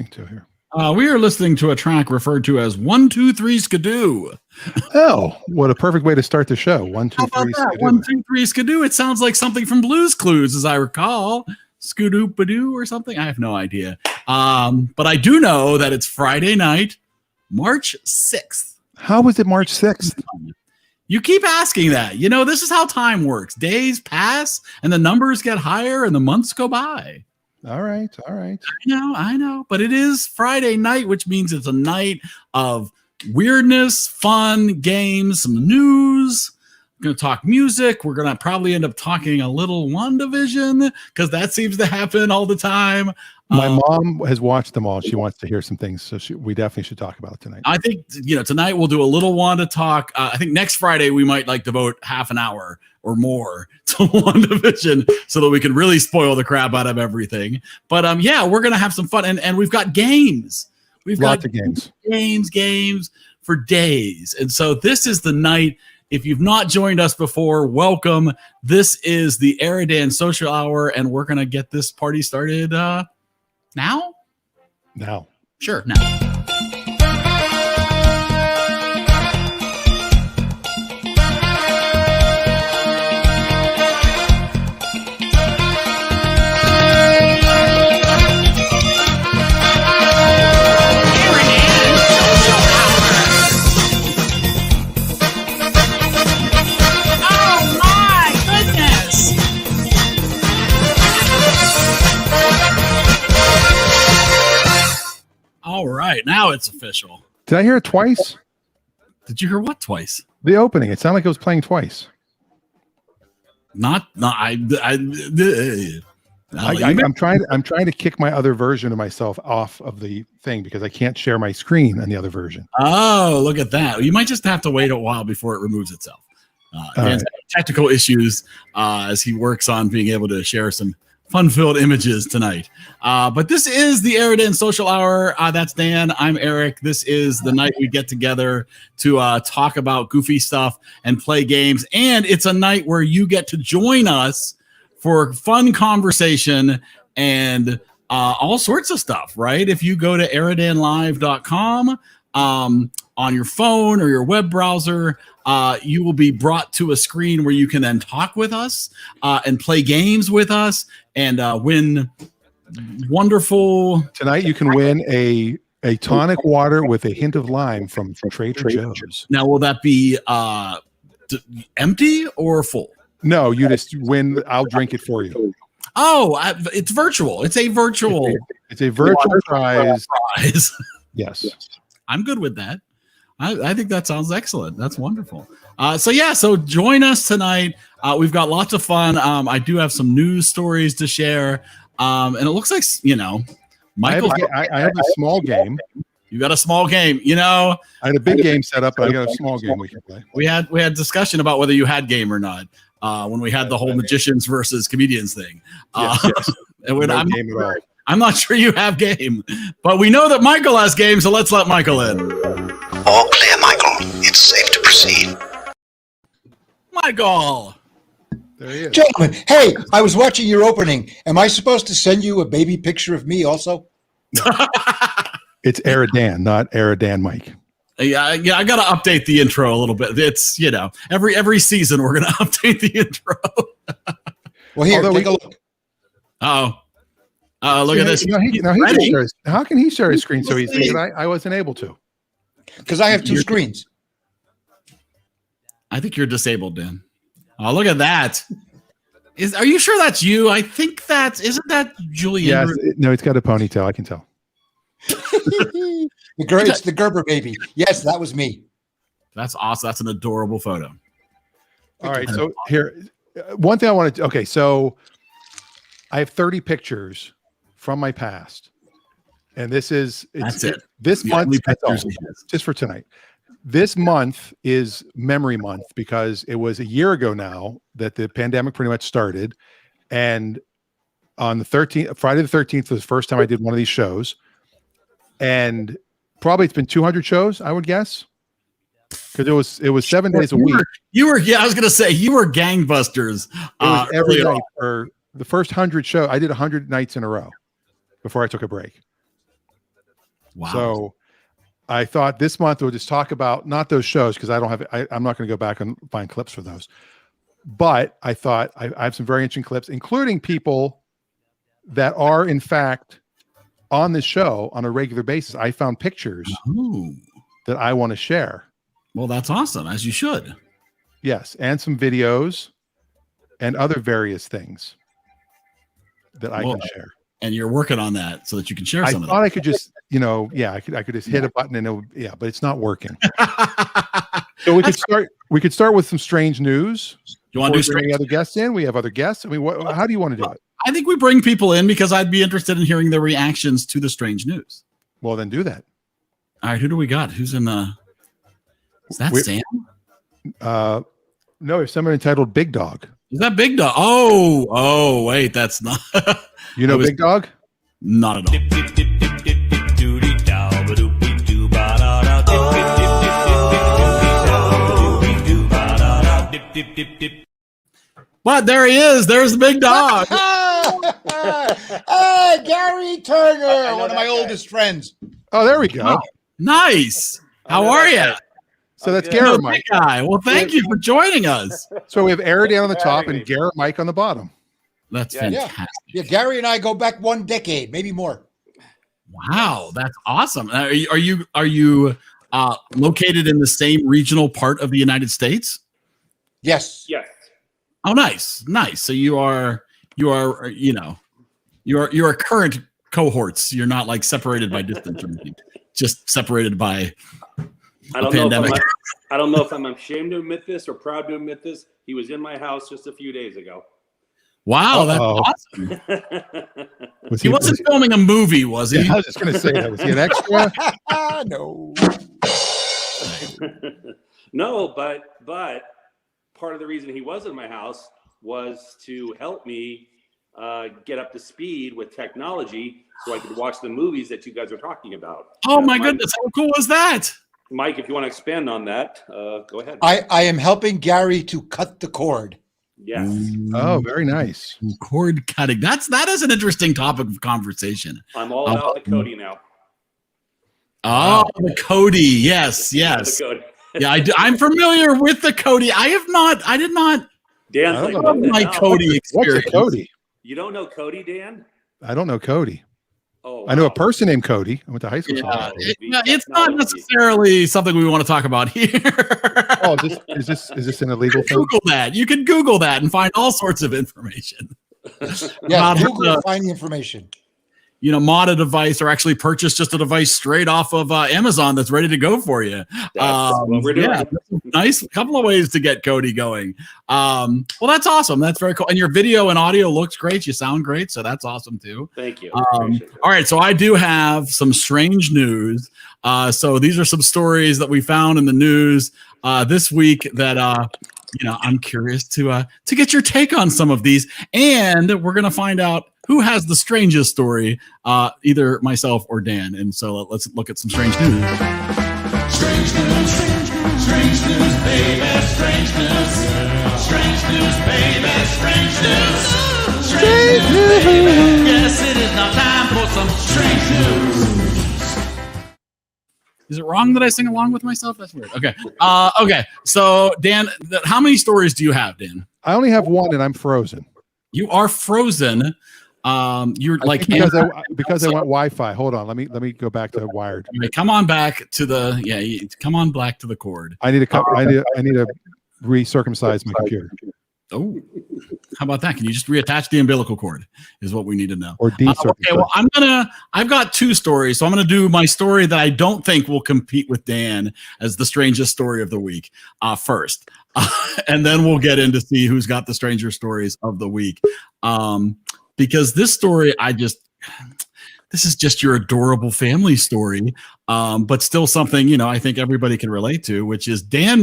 listening to here? We are listening to a track referred to as 1, 2, 3 Skidoo. Oh, what a perfect way to start the show. 1, 2, 3 Skidoo. 1, 2, 3 Skidoo. It sounds like something from Blue's Clues, as I recall. Skidoo-Badoo or something. I have no idea. But I do know that it's Friday night, March 6th. How was it March 6th? You keep asking that. You know, this is how time works. Days pass and the numbers get higher and the months go by. All right. I know. But it is Friday night, which means it's a night of weirdness, fun, games, some news. We're going to talk music. We're going to probably end up talking a little WandaVision because that seems to happen all the time. My mom has watched them all. She wants to hear some things, so we definitely should talk about it tonight. I think, tonight we'll do a little Wanda talk. I think next Friday we might devote half an hour or more to WandaVision so that we can really spoil the crap out of everything. But we're going to have some fun. And we've got games. We've got lots of games for days. And so this is the night. If you've not joined us before, welcome. This is the EriDan Social Hour, and we're going to get this party started now? Now. Sure, now. All right, now it's official. Did I hear it twice? Did you hear what twice? The opening. It sounded like it was playing twice. I'm trying to kick my other version of myself off of the thing because I can't share my screen on the other version. Oh, look at that. You might just have to wait a while before it removes itself. Right. Technical issues as he works on being able to share some fun-filled images tonight. But this is the EriDan Social Hour. That's Dan. I'm Eric. This is the night we get together to talk about goofy stuff and play games. And it's a night where you get to join us for fun conversation and all sorts of stuff, right? If you go to eridanlive.com on your phone or your web browser, you will be brought to a screen where you can then talk with us and play games with us and win wonderful. Tonight you can win a tonic water with a hint of lime from Trader Joe's. Now, will that be empty or full? No, you just win. I'll drink it for you. Oh, it's virtual. It's a virtual. It's a virtual prize. Yes. I'm good with that. I think that sounds excellent. That's wonderful. So join us tonight. We've got lots of fun. I do have some news stories to share. And it looks like, Michael. I have a small game. You got a small game, I had a big game set up, but I got a small game we can play. We had discussion about whether you had game or not when we had the whole magicians versus comedians thing. Yes. And no game at all. I'm not sure you have game, but we know that Michael has game, so let's let Michael in. All clear, Michael. It's safe to proceed. Michael! There he is. Gentlemen, hey, I was watching your opening. Am I supposed to send you a baby picture of me also? It's EriDan, not EriDan Mike. Yeah, I got to update the intro a little bit. It's, every season we're going to update the intro. Well, here, take a look. Look at this. How can he share his screen so easily? I wasn't able to. Because I have two screens. I think you're disabled, Dan. Oh, look at that. Are you sure that's you? I think isn't that Julian? Yes, no, it's got a ponytail. I can tell. It's the Gerber baby. Yes, that was me. That's awesome. That's an adorable photo. All right. So here, one thing I wanted to, okay. So I have 30 pictures from my past. And this month, just for tonight. This month is Memory Month because it was a year ago now that the pandemic pretty much started. And on the 13th, Friday the 13th was the first time I did one of these shows. And probably it's been 200 shows, I would guess. Because it was 7 days a week. I was gonna say you were gangbusters. It was every night for the first 100 show. I did 100 nights in a row before I took a break. Wow. So I thought this month we'll just talk about not those shows because I'm not going to go back and find clips for those. But I thought I have some very interesting clips, including people that are in fact on this show on a regular basis. I found pictures that I want to share. Well, that's awesome, as you should. Yes, and some videos and other various things that I can share. And you're working on that so that you can share some of them. I thought I could just, I could just hit a button and but it's not working. So we could start with some strange news. You want to do any other guests in? We have other guests. I mean, how do you want to do it? I think we bring people in because I'd be interested in hearing their reactions to the strange news. Well, then do that. All right, who do we got? Who's in the? Is that Sam? No, there's someone entitled Big Dog. Is that Big Dog? Oh, wait, that's not. You know Big Dog? Not at all. But there he is. There's the Big Dog. Gary Turner, one of my oldest friends. Oh, there we go. Oh, nice. How are you? So that's Garrett Mike. Guy. Well, thank you for joining us. So we have EriDan on the top and Garrett Mike on the bottom. That's fantastic. Yeah, Gary and I go back 1 decade, maybe more. Wow, that's awesome. Are you located in the same regional part of the United States? Yes. Yes. Oh, nice. So you are current cohorts. You're not like separated by distance or anything. Just separated by a pandemic. I don't know if I'm ashamed to admit this or proud to admit this. He was in my house just a few days ago. Wow, that's awesome. He wasn't filming a movie, was he? Yeah, I was just going to say that. Was he an extra? No. No, but part of the reason he was in my house was to help me get up to speed with technology so I could watch the movies that you guys are talking about. Oh, my goodness. How cool was that? Mike, if you want to expand on that, go ahead. I am helping Gary to cut the cord. Yes. Oh, very nice. Cord cutting. That is an interesting topic of conversation. I'm all about the Cody now. Oh, the Cody. Yes. The Cody. Yeah, I'm familiar with the Cody. I did not. Dan's like, my Cody experience. What's a Cody? You don't know Cody, Dan? I don't know Cody. Oh, wow. I know a person named Cody. I went to high school. Yeah, it's not necessarily something we want to talk about here. Oh, is this an illegal thing? Google that. You can Google that and find all sorts of information. Yeah, Google find the information. Mod a device or actually purchase just a device straight off of Amazon that's ready to go for you. That's what we're doing. Yeah, nice couple of ways to get Cody going. Well, that's awesome. That's very cool. And your video and audio looks great. You sound great. So that's awesome too. Thank you. All right. So I do have some strange news. So these are some stories that we found in the news this week that I'm curious to get your take on some of these. And we're going to find out who has the strangest story, either myself or Dan. And so let's look at some strange news. Strange news, strange news, baby, strange news, strange news, baby, strange news, strange news, baby. Yes, it is now time for some strange news. Is it wrong that I sing along with myself? That's weird. Okay. Okay. So Dan, how many stories do you have, Dan? I only have one, and I'm frozen. You are frozen. You're like because I want Wi-Fi. Hold on, let me go back to wired. Come on back to the come on back to the cord. I need to recircumcise my computer. Oh, how about that? Can you just reattach the umbilical cord? Is what we need to know. Or decircumcise. Okay, well, I've got two stories, so I'm gonna do my story that I don't think will compete with Dan as the strangest story of the week first, and then we'll get in to see who's got the stranger stories of the week. Because this story, this is just your adorable family story, but still something, I think everybody can relate to, which is dad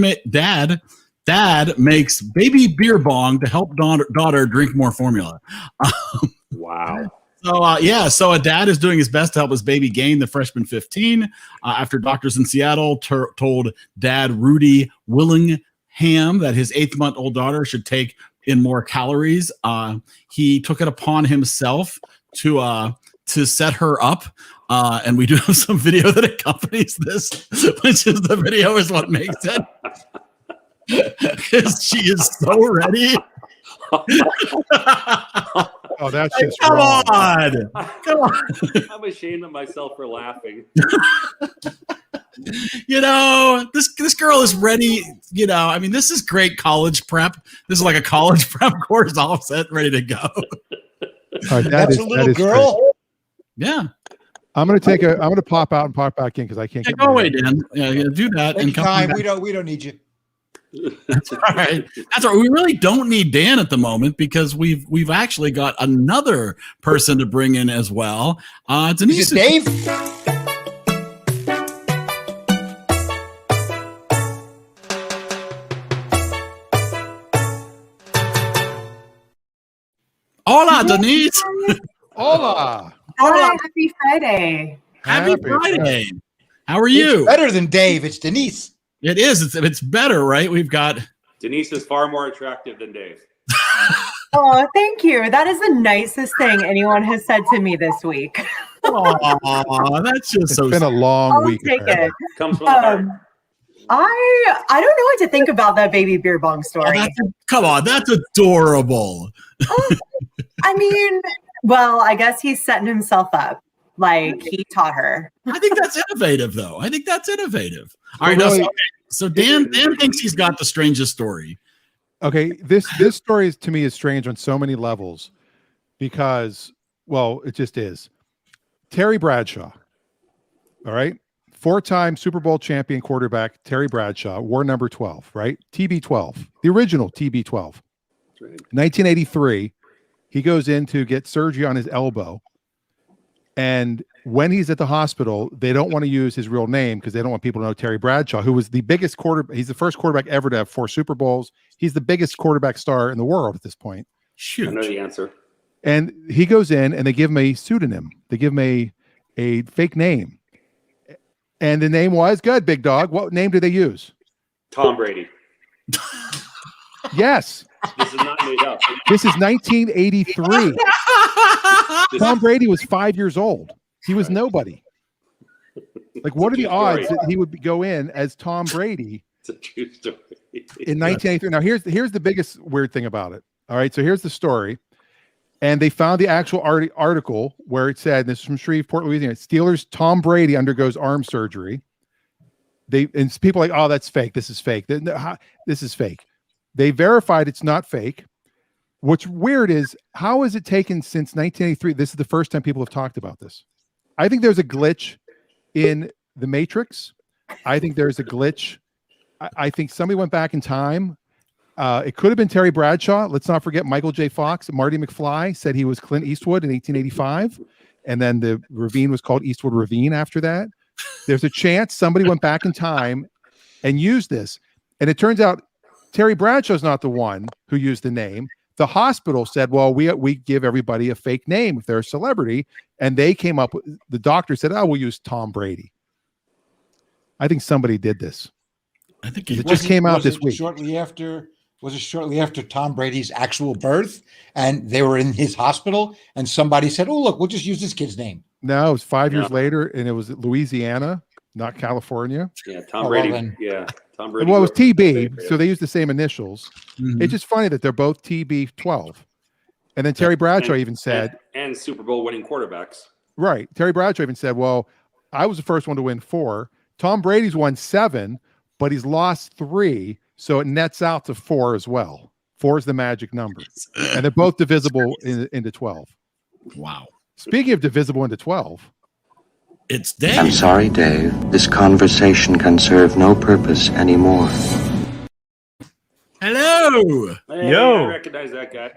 makes baby beer bong to help daughter drink more formula. Wow. So a dad is doing his best to help his baby gain the freshman 15 after doctors in Seattle told dad Rudy Willingham that his 8-month-old daughter should take in more calories. He took it upon himself to to set her up. And we do have some video that accompanies this, which is the video is what makes it. Because she is so ready. Oh, that's just Come wrong. on. Come on. I'm ashamed of myself for laughing. This girl is ready. I mean, this is great college prep. This is like a college prep course, all set, ready to go. All right, That's a little girl. crazy. Yeah. I'm gonna pop out and pop back in because I can't Yeah, get go my- away, Dan. Yeah, do that and come Anytime. back. We don't need you. That's all right. That's all right. We really don't need Dan at the moment because we've actually got another person to bring in as well. Denise, Is it Dave? Hola, Denise. Hola. Hi, happy Friday. Happy Happy Friday. How are you? It's better than Dave. It's Denise. It is. It's better, right? We've got. Denise is far more attractive than Dave. Oh, thank you. That is the nicest thing anyone has said to me this week. Oh, that's just so. It's been a long I'll week. take apparently. it. Comes from the heart. I don't know what to think about that baby beer bong story. Come on, that's adorable. I mean, well, I guess he's setting himself up. Like he taught her. I think that's innovative, though. I think that's innovative. All right, really- so Dan thinks he's got the strangest story. Okay, this story is, to me, is strange on so many levels because, well, it just is. Terry Bradshaw, all right, 4-time Super Bowl champion quarterback Terry Bradshaw, wore number 12, right? TB12, the original TB12. That's right. 1983, he goes in to get surgery on his elbow. And when he's at the hospital, they don't want to use his real name because they don't want people to know Terry Bradshaw, who was the biggest quarterback. He's the first quarterback ever to have 4 Super Bowls. He's the biggest quarterback star in the world at this point. Shoot. I know the answer. And he goes in and they give him a pseudonym. They give him a fake name. And the name was, good, big dog. What name did they use? Tom Brady. Yes. This is not made up. This is 1983. This Tom Brady was 5 years old. He was nobody. Like, what are the true odds story. that he would go in as Tom Brady It's a true story. in 1983? Now, here's the biggest weird thing about it. All right, so here's the story. And they found the actual article where it said, this is from Shreveport, Louisiana, Steelers Tom Brady undergoes arm surgery. And people are like, oh, that's fake. This is fake. This is fake. They verified it's not fake. What's weird is, how is it taken since 1983? This is the first time people have talked about this. I think there's a glitch in the Matrix. I think there's a glitch. I think somebody went back in time. It could have been Terry Bradshaw. Let's not forget Michael J. Fox. Marty McFly said he was Clint Eastwood in 1885. And then the ravine was called Eastwood Ravine after that. There's a chance somebody went back in time and used this. And it turns out Terry Bradshaw's not the one who used the name. The hospital said, well, we give everybody a fake name if they're a celebrity. And they came up with, the doctor said, oh, we'll use Tom Brady. I think somebody did this. I think It just came out this week. Was it shortly after Tom Brady's actual birth, and they were in his hospital, and somebody said, "Oh, look, we'll just use this kid's name." No, it was 5 years Yeah. later, and it was Louisiana, not California. Yeah, Tom Oh, Brady. well then. Yeah, Tom Brady. Well, it was grew up in TB, Bay so they used the same initials. Mhm. It's just funny that they're both TB12. And then Terry Bradshaw even said, and Super Bowl winning quarterbacks. right, Terry Bradshaw even said, well, I was the first one to win 4. Tom Brady's won 7, but he's lost 3, so it nets out to 4 as well. 4 is the magic number. And they're both divisible into 12. Wow. Speaking of divisible into 12, It's I'm Dave. sorry, Dave. This conversation can serve no purpose anymore. Hello. Hey, Yo. I recognize that guy.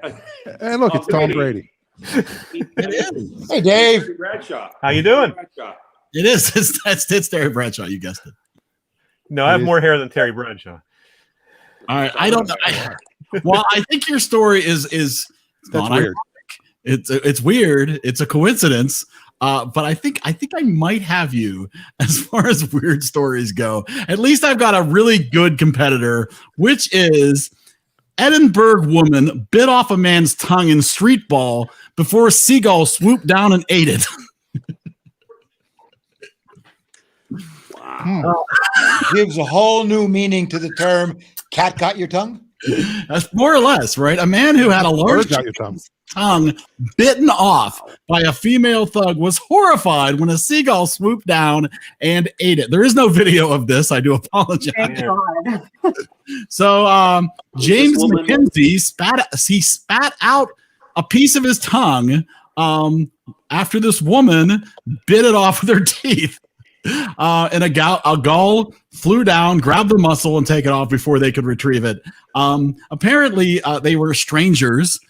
and look, it's Tom Brady. It is. Hey, Dave. Bradshaw. How you doing? Bradshaw. It is. It's Terry Bradshaw. You guessed it. No, I have more hair than Terry Bradshaw. All right. I don't know. Well, I think your story is That's not weird. ironic. It's weird. It's a coincidence. But I think I might have you as far as weird stories go. At least I've got a really good competitor, which is Edinburgh woman bit off a man's tongue in street ball before a seagull swooped down and ate it. Gives a whole new meaning to the term "cat got your tongue." That's more or less, right? A man who had a large tongue bitten off by a female thug was horrified when a seagull swooped down and ate it. There is no video of this. I do apologize. Thank God. So James McKenzie spat out a piece of his tongue after this woman bit it off with her teeth. And a gull flew down, grabbed the muscle, and take it off before they could retrieve it. Apparently, they were strangers.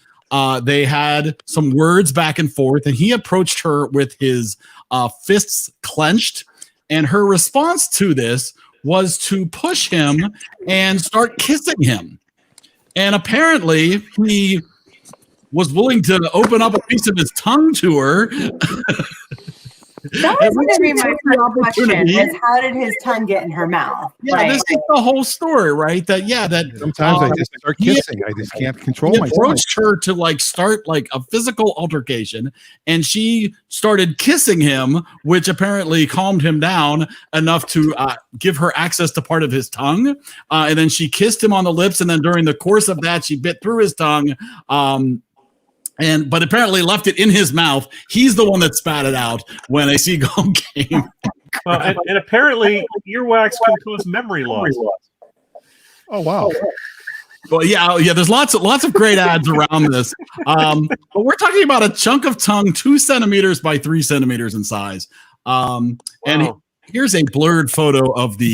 They had some words back and forth, and he approached her with his fists clenched. And her response to this was to push him and start kissing him. And apparently, he was willing to open up a piece of his tongue to her. That was going to be my first question: is how did his tongue get in her mouth? Yeah, this is the whole story, right? That sometimes I just start kissing. I just can't control myself. He approached her to start a physical altercation, and she started kissing him, which apparently calmed him down enough to give her access to part of his tongue. And then she kissed him on the lips, and then during the course of that, she bit through his tongue. But apparently left it in his mouth. He's the one that spat it out when a seagull came. Well, and apparently earwax can cause memory loss. Oh wow! Well, yeah. There's lots of great ads around this. But we're talking about a chunk of tongue 2 centimeters by 3 centimeters in size. And here's a blurred photo of the.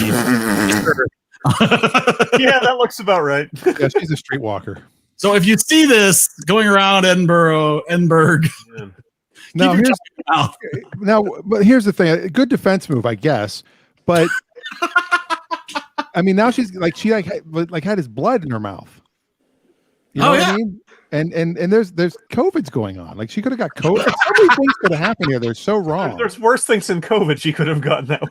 Yeah, that looks about right. Yeah, she's a streetwalker. So if you see this going around Edinburgh, but here's the thing: a good defense move, I guess. But I mean, now she's she had his blood in her mouth. You know what I mean? And there's COVID's going on. Like she could have got COVID. So many things could have happened here. They're so wrong. There's worse things than COVID. She could have gotten that way.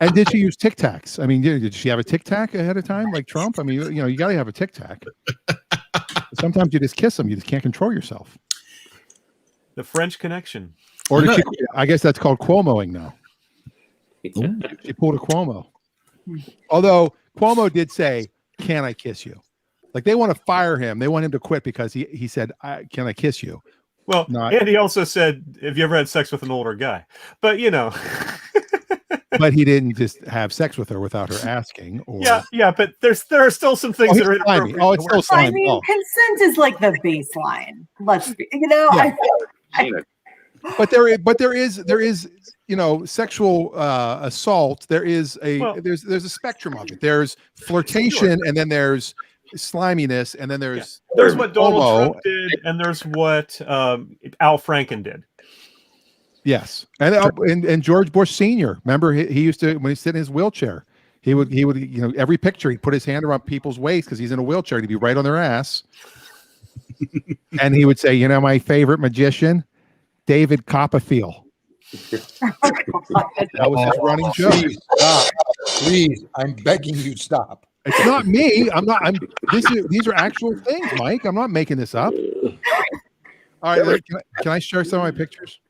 And did she use Tic Tacs? I mean, did she have a Tic Tac ahead of time, like Trump? I mean, you got to have a Tic Tac. Sometimes you just kiss them; you just can't control yourself. The French Connection. Or did she, I guess that's called Cuomoing now. She pulled a Cuomo. Although Cuomo did say, "Can I kiss you?" Like they want to fire him. They want him to quit because he said, "Can I kiss you?" Well, and he also said, "Have you ever had sex with an older guy?" But But he didn't just have sex with her without her asking. Or... Yeah, but there are still some things that are inappropriate. Oh, it's still slimy. I mean, consent is like the baseline. Let's be, But there is sexual assault. There's a spectrum of it. There's flirtation, and then there's sliminess, and then there's what Donald Trump did, and there's what Al Franken did. Yes, and George Bush Sr. Remember, he used to, when he sit in his wheelchair, he would every picture he'd put his hand around people's waist because he's in a wheelchair. He'd be right on their ass, and he would say, "My favorite magician, David Copperfield." That was his running joke. Please stop. Please, I'm begging you, stop. It's not me. These are actual things, Mike. I'm not making this up. All right, can I share some of my pictures?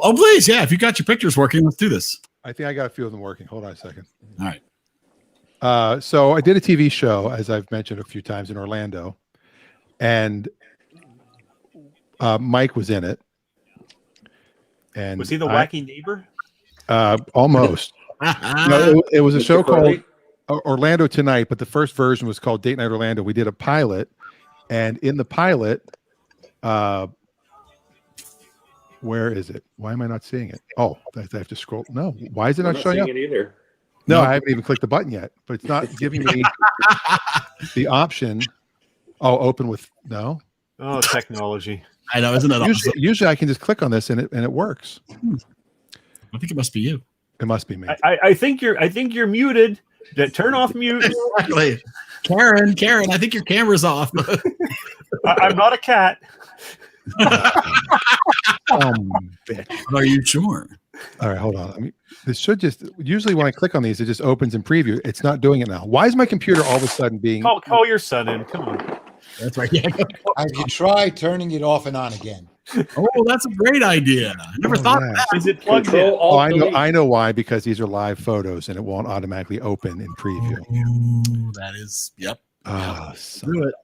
Oh, please. Yeah. If you got your pictures working, let's do this. I think I got a few of them working. Hold on a second. All right. So I did a TV show, as I've mentioned a few times, in Orlando, and Mike was in it. And was he the wacky neighbor? Almost. No, it was a show called Orlando Tonight, but the first version was called Date Night Orlando. We did a pilot, and in the pilot, where is it? Why am I not seeing it? Oh, I have to scroll. No, why is it not showing up? It either. No, I haven't even clicked the button yet, but it's not giving me the option. Oh, open with no. Oh, technology. I know, isn't it? Usually I can just click on this and it works. I think it must be you. It must be me. I think you're muted. Turn off mute. Exactly. Karen, I think your camera's off. I'm not a cat. Bitch. Are you sure? All right, hold on. I mean, this should just usually when I click on these, it just opens in preview. It's not doing it now. Why is my computer all of a sudden being? Call your son in. Come on. That's right. Yeah. Have you tried turning it off and on again? Oh, that's a great idea. I never thought of that. Is it plugged Control in? Oh, Alt I know. Delete. I know why. Because these are live photos, and it won't automatically open in preview. Ooh, that is. Yep. Ah, Do it.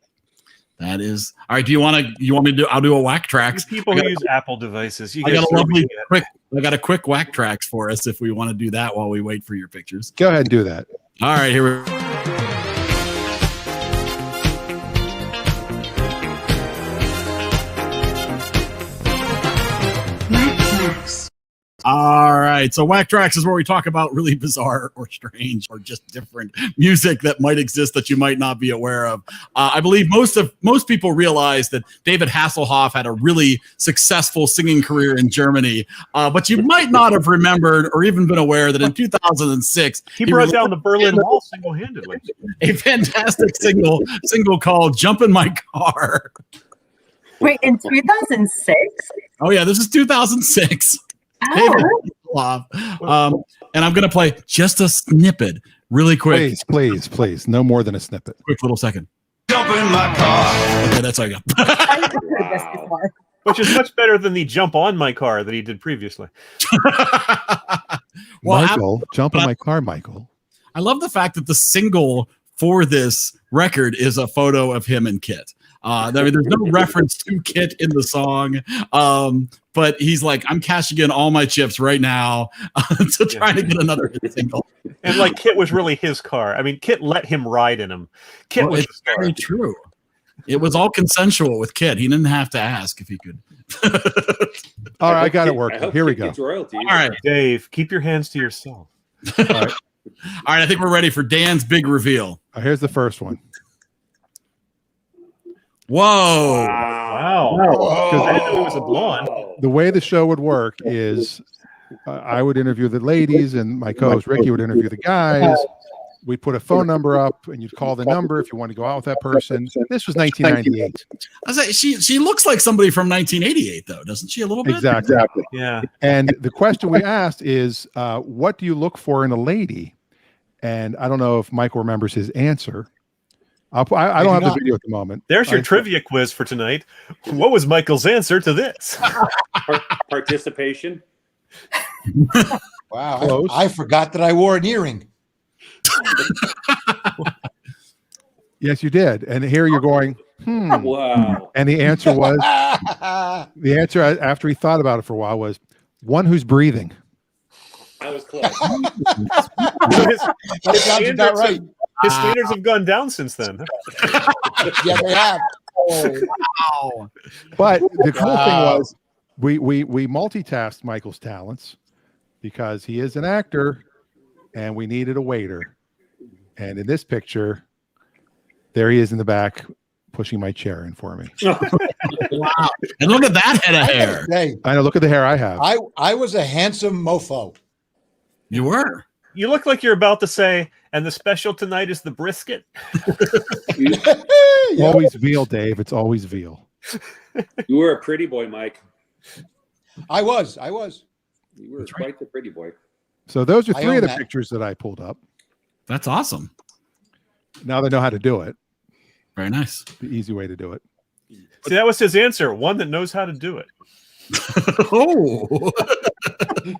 That is all right. Do you want to? You want me to do? I'll do a whack tracks. You people who use Apple devices, you I guys got a are lovely doing it. quick. I got a quick whack tracks for us if we want to do that while we wait for your pictures. go ahead and do that. All right, here we go. All right, so Whack Tracks is where we talk about really bizarre or strange or just different music that might exist that you might not be aware of. I believe most people realize that David Hasselhoff had a really successful singing career in Germany, but you might not have remembered or even been aware that in 2006 He brought down the Berlin Wall single-handedly. a fantastic single called "Jump in My Car." Wait, in 2006? Oh yeah, this is 2006. Oh, And I'm going to play just a snippet really quick. Please. No more than a snippet. Quick little second. Jump in my car. Okay, that's all I got. I've heard this before. Which is much better than the jump on my car that he did previously. Well, Michael, jump in my car, Michael. I love the fact that the single for this record is a photo of him and Kit. I mean, there's no reference to Kit in the song, but he's like, I'm cashing in all my chips right now to try to get another hit single. And like Kit was really his car. I mean, Kit let him ride in him. Kit Well, was it's very true. It was all consensual with Kit. He didn't have to ask if he could. All right, I got it I working. hope Here we Kid go. gets royalties. All right. Dave, keep your hands to yourself. All right. All right. I think we're ready for Dan's big reveal. Here's the first one. Whoa. Wow. I didn't know he was a blonde. The way the show would work is I would interview the ladies, and my co-host Ricky would interview the guys. We'd put a phone number up, and you'd call the number if you want to go out with that person. This was 1998. I was like, she looks like somebody from 1988, though, doesn't she? A little bit. Exactly. Yeah. And the question we asked is, what do you look for in a lady? And I don't know if Michael remembers his answer. I don't have the video at the moment. There's your trivia quiz for tonight. What was Michael's answer to this? Participation. Wow, Close. I forgot that I wore an earring. Yes, you did. And here you're going, Wow. And the answer was, after he thought about it for a while was one who's breathing. I was close. That sounds about right. His standards have gone down since then. Yeah, they have. Wow. But the cool thing Wow. was we multitasked Michael's talents because he is an actor and we needed a waiter. And in this picture, there he is in the back pushing my chair in for me. Wow. And look at that head of hair. Hey, I know, look at the hair I have. I was a handsome mofo. You were. You look like you're about to say, and the special tonight is the brisket. Yeah. Always veal, Dave. It's always veal. You were a pretty boy, Mike. I was. You were quite the pretty boy. So those are I three own of the that. pictures that I pulled up. That's awesome. Now they know how to do it. Very nice. The easy way to do it. See, that was his answer. One that knows how to do it. Oh.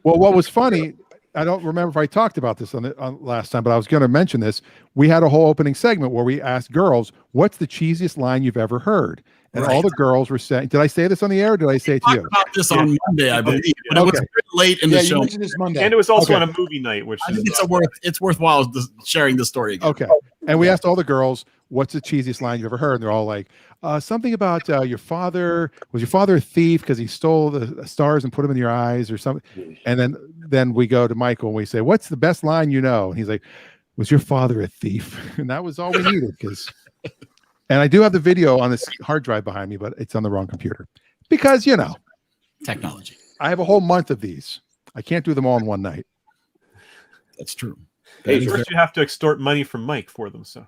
Well, what was funny, I don't remember if I talked about this on last time, but I was going to mention this. We had a whole opening segment where we asked girls, what's the cheesiest line you've ever heard? And all the girls were saying, did I say this on the air or did I say it to Talked you? about this on Monday, I believe, but it was Okay. very late in Yeah, the you show. mentioned this Monday. And it was also Okay. on a movie night, which I is think it's worthwhile sharing the story again. Okay. And we asked all the girls, what's the cheesiest line you ever heard? And they're all like, something about your father. Was your father a thief because he stole the stars and put them in your eyes or something? And then we go to Michael and we say, what's the best line you know? And he's like, was your father a thief? And that was all we needed because. And I do have the video on this hard drive behind me, but it's on the wrong computer because, Technology. I have a whole month of these. I can't do them all in one night. That's true. Hey, first you have to extort money from Mike for them. So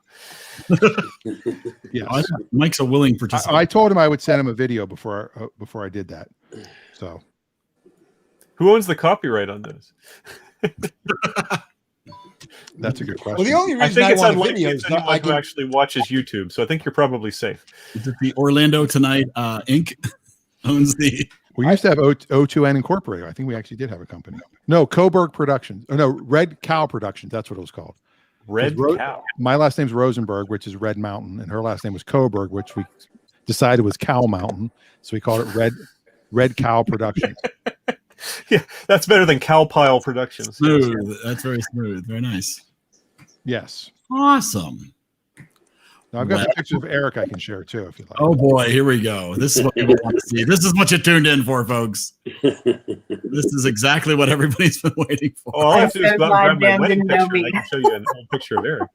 Yes. Mike's a willing participant. I told him I would send him a video before I did that. So Who owns the copyright on this? That's a good question. Well, the only I reason think I it's want a unlikely video it's is that anyone I who can. actually watches YouTube, so I think you're probably safe. Is it the Orlando Tonight Inc. owns the? We used to have O2N Incorporated. I think we actually did have a company. No, Coburg Productions. Oh, no, Red Cow Productions. That's what it was called. Red Ro- Cow. My last name's Rosenberg, which is Red Mountain, and her last name was Coburg, which we decided was Cow Mountain, so we called it Red Cow Productions. Yeah, that's better than Cowpile Productions. Smooth. That's very smooth. Very nice. Yes. Awesome. Now, I've got some pictures of Eric I can share too, if you like. Oh boy, here we go. This is what people want to see. This is what you tuned in for, folks. This is exactly what everybody's been waiting for. All I have to do is I'm go so out and grab glad my Dan wedding didn't know picture, and I me. can show you an old picture of Eric.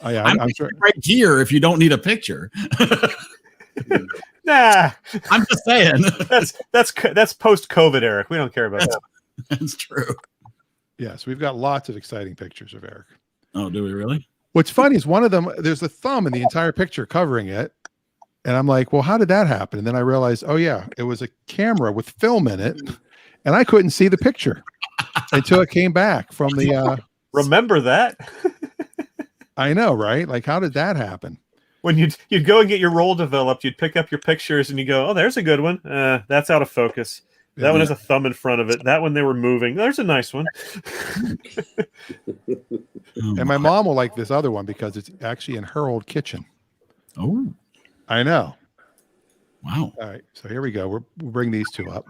Oh, yeah, I'm I'm sure. right here if you don't need a picture. Nah, I'm just saying. that's post-COVID, Eric. We don't care about that. That's true. Yes, we've got lots of exciting pictures of Eric. Oh, do we really? What's funny is one of them, there's a thumb in the entire picture covering it. And I'm like, well, how did that happen? And then I realized, oh, yeah, it was a camera with film in it. And I couldn't see the picture until it came back from the. Remember that? I know, right? Like, how did that happen? When you'd go and get your roll developed, you'd pick up your pictures and you go, oh, there's a good one. That's out of focus. That one has a thumb in front of it. That one they were moving. There's a nice one. And my mom will like this other one because it's actually in her old kitchen. Oh, I know. wow. All right, so here we go. We'll bring these two up.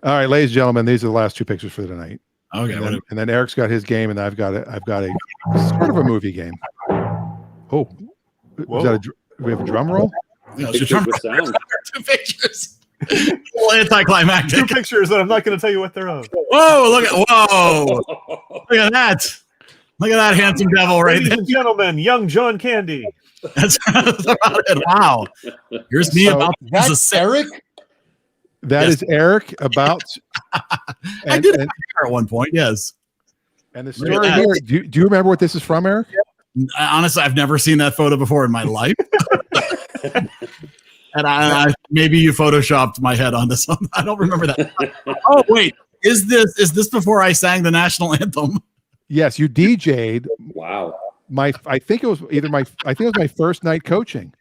All right, ladies and gentlemen, these are the last two pictures for tonight. Okay. And then Eric's got his game, and I've got a sort of a movie game. Oh, was that we have a drum roll? Yeah, Pictures with sound. Two pictures. Well, anticlimactic. Two pictures that I'm not going to tell you what they're of. Whoa! Look at that! Look at that handsome devil right Ladies there. and gentlemen, young John Candy. That's about it. Wow. Here's me So about That's Eric. That Yes. is Eric about. I did have hair at one point. Yes. And the Look at story that. here. Do you remember what this is from, Eric? Honestly, I've never seen that photo before in my life. And I maybe you photoshopped my head on this one. I don't remember that. Oh wait, is this before I sang the national anthem? Yes, you DJ'd. Wow. I think it was my first night coaching.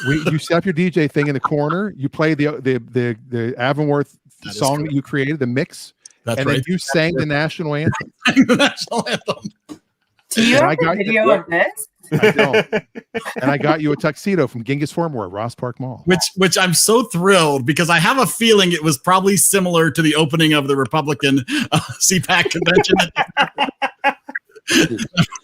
You set up your DJ thing in the corner. You played the Avonworth That is song correct. that you created, the mix, That's and right. then you sang the national anthem. the national anthem. Do you And have a video of this? I don't. And I got you a tuxedo from Genghis Formwear at Ross Park Mall. Which I'm so thrilled because I have a feeling it was probably similar to the opening of the Republican CPAC convention.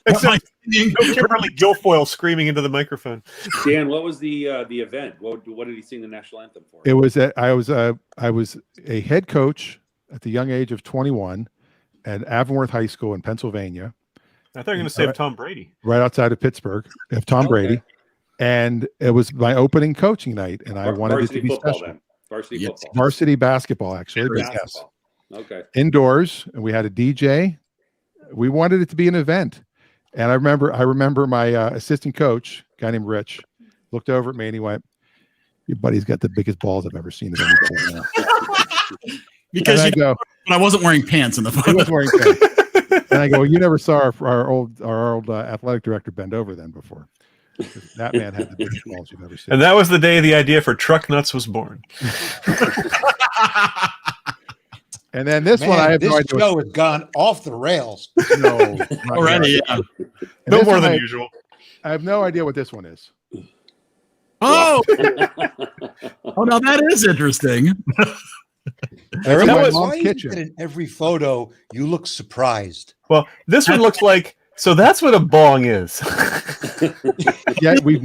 Except no Kimberly Guilfoyle screaming into the microphone. Dan, what was the event? What did he sing the national anthem for? It was I was a head coach at the young age of 21 at Avonworth High School in Pennsylvania, I thought you were going to say of Tom Brady. right outside of Pittsburgh, of Tom Okay. Brady. And it was my opening coaching night, and I wanted it to Varsity be football special. then. Varsity Yes. football. Varsity basketball, actually. But yes, Basketball. Okay. indoors, and we had a DJ. We wanted it to be an event, and I remember my assistant coach, a guy named Rich, looked over at me and he went, "Your buddy's got the biggest balls I've ever seen." Because And I go, but I wasn't wearing pants in the he photo. was wearing pants. And I go, "Well, you never saw our old athletic director bend over then before. That man had the biggest balls you've ever seen." And that was the day the idea for Truck Nuts was born. And then this Man, one, I have this no idea. show has gone off the rails. No, not Already, yet. yeah. And No this more one than I usual. have no idea what this one is. Oh, oh, now that is interesting. That's in That my was- mom's Why is it kitchen. that in every photo you look surprised? Well, this one looks like, so that's what a bong is. Yeah, we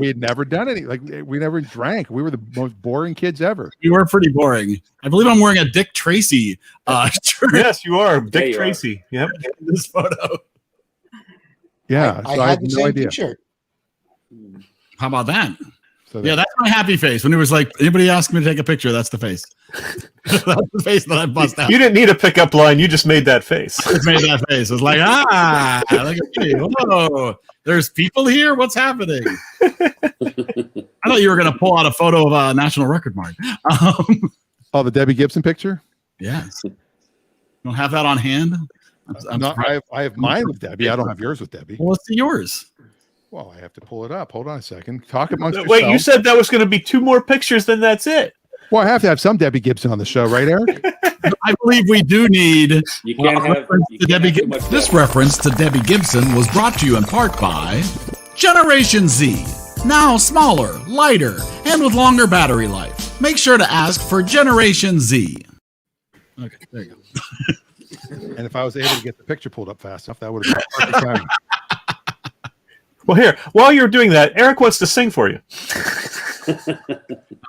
had never done any, like, we never drank. We were the most boring kids ever. You were pretty boring. I believe I'm wearing a Dick Tracy shirt Yes, you are. Yeah, Dick you are. Tracy. Yep. in this photo. Yeah, I so I had have the no same idea. t-shirt. How about that? So Yeah, that's my happy face. When it was like, anybody ask me to take a picture, that's the face. That's the face that I bust out. You didn't need a pickup line. You just made that face. I just made that face. It was like, look at me. Whoa, there's people here. What's happening? I thought you were going to pull out a photo of a national record mark. Oh, the Debbie Gibson picture? Yes. You don't have that on hand? No, I have mine with Debbie. I don't have yours with Debbie. Well, let's see yours. Well, I have to pull it up. Hold on a second. Talk amongst Wait, yourselves. you said that was going to be 2 more pictures, then that's it. Well, I have to have some Debbie Gibson on the show, right, Eric? I believe we do need You can't have, reference you to can't Debbie have too Gibson. much This Debbie. reference to Debbie Gibson was brought to you in part by Generation Z. Now smaller, lighter, and with longer battery life. Make sure to ask for Generation Z. Okay, there you go. And if I was able to get the picture pulled up fast enough, that would have been perfect timing. Well, here, while you're doing that, Eric wants to sing for you.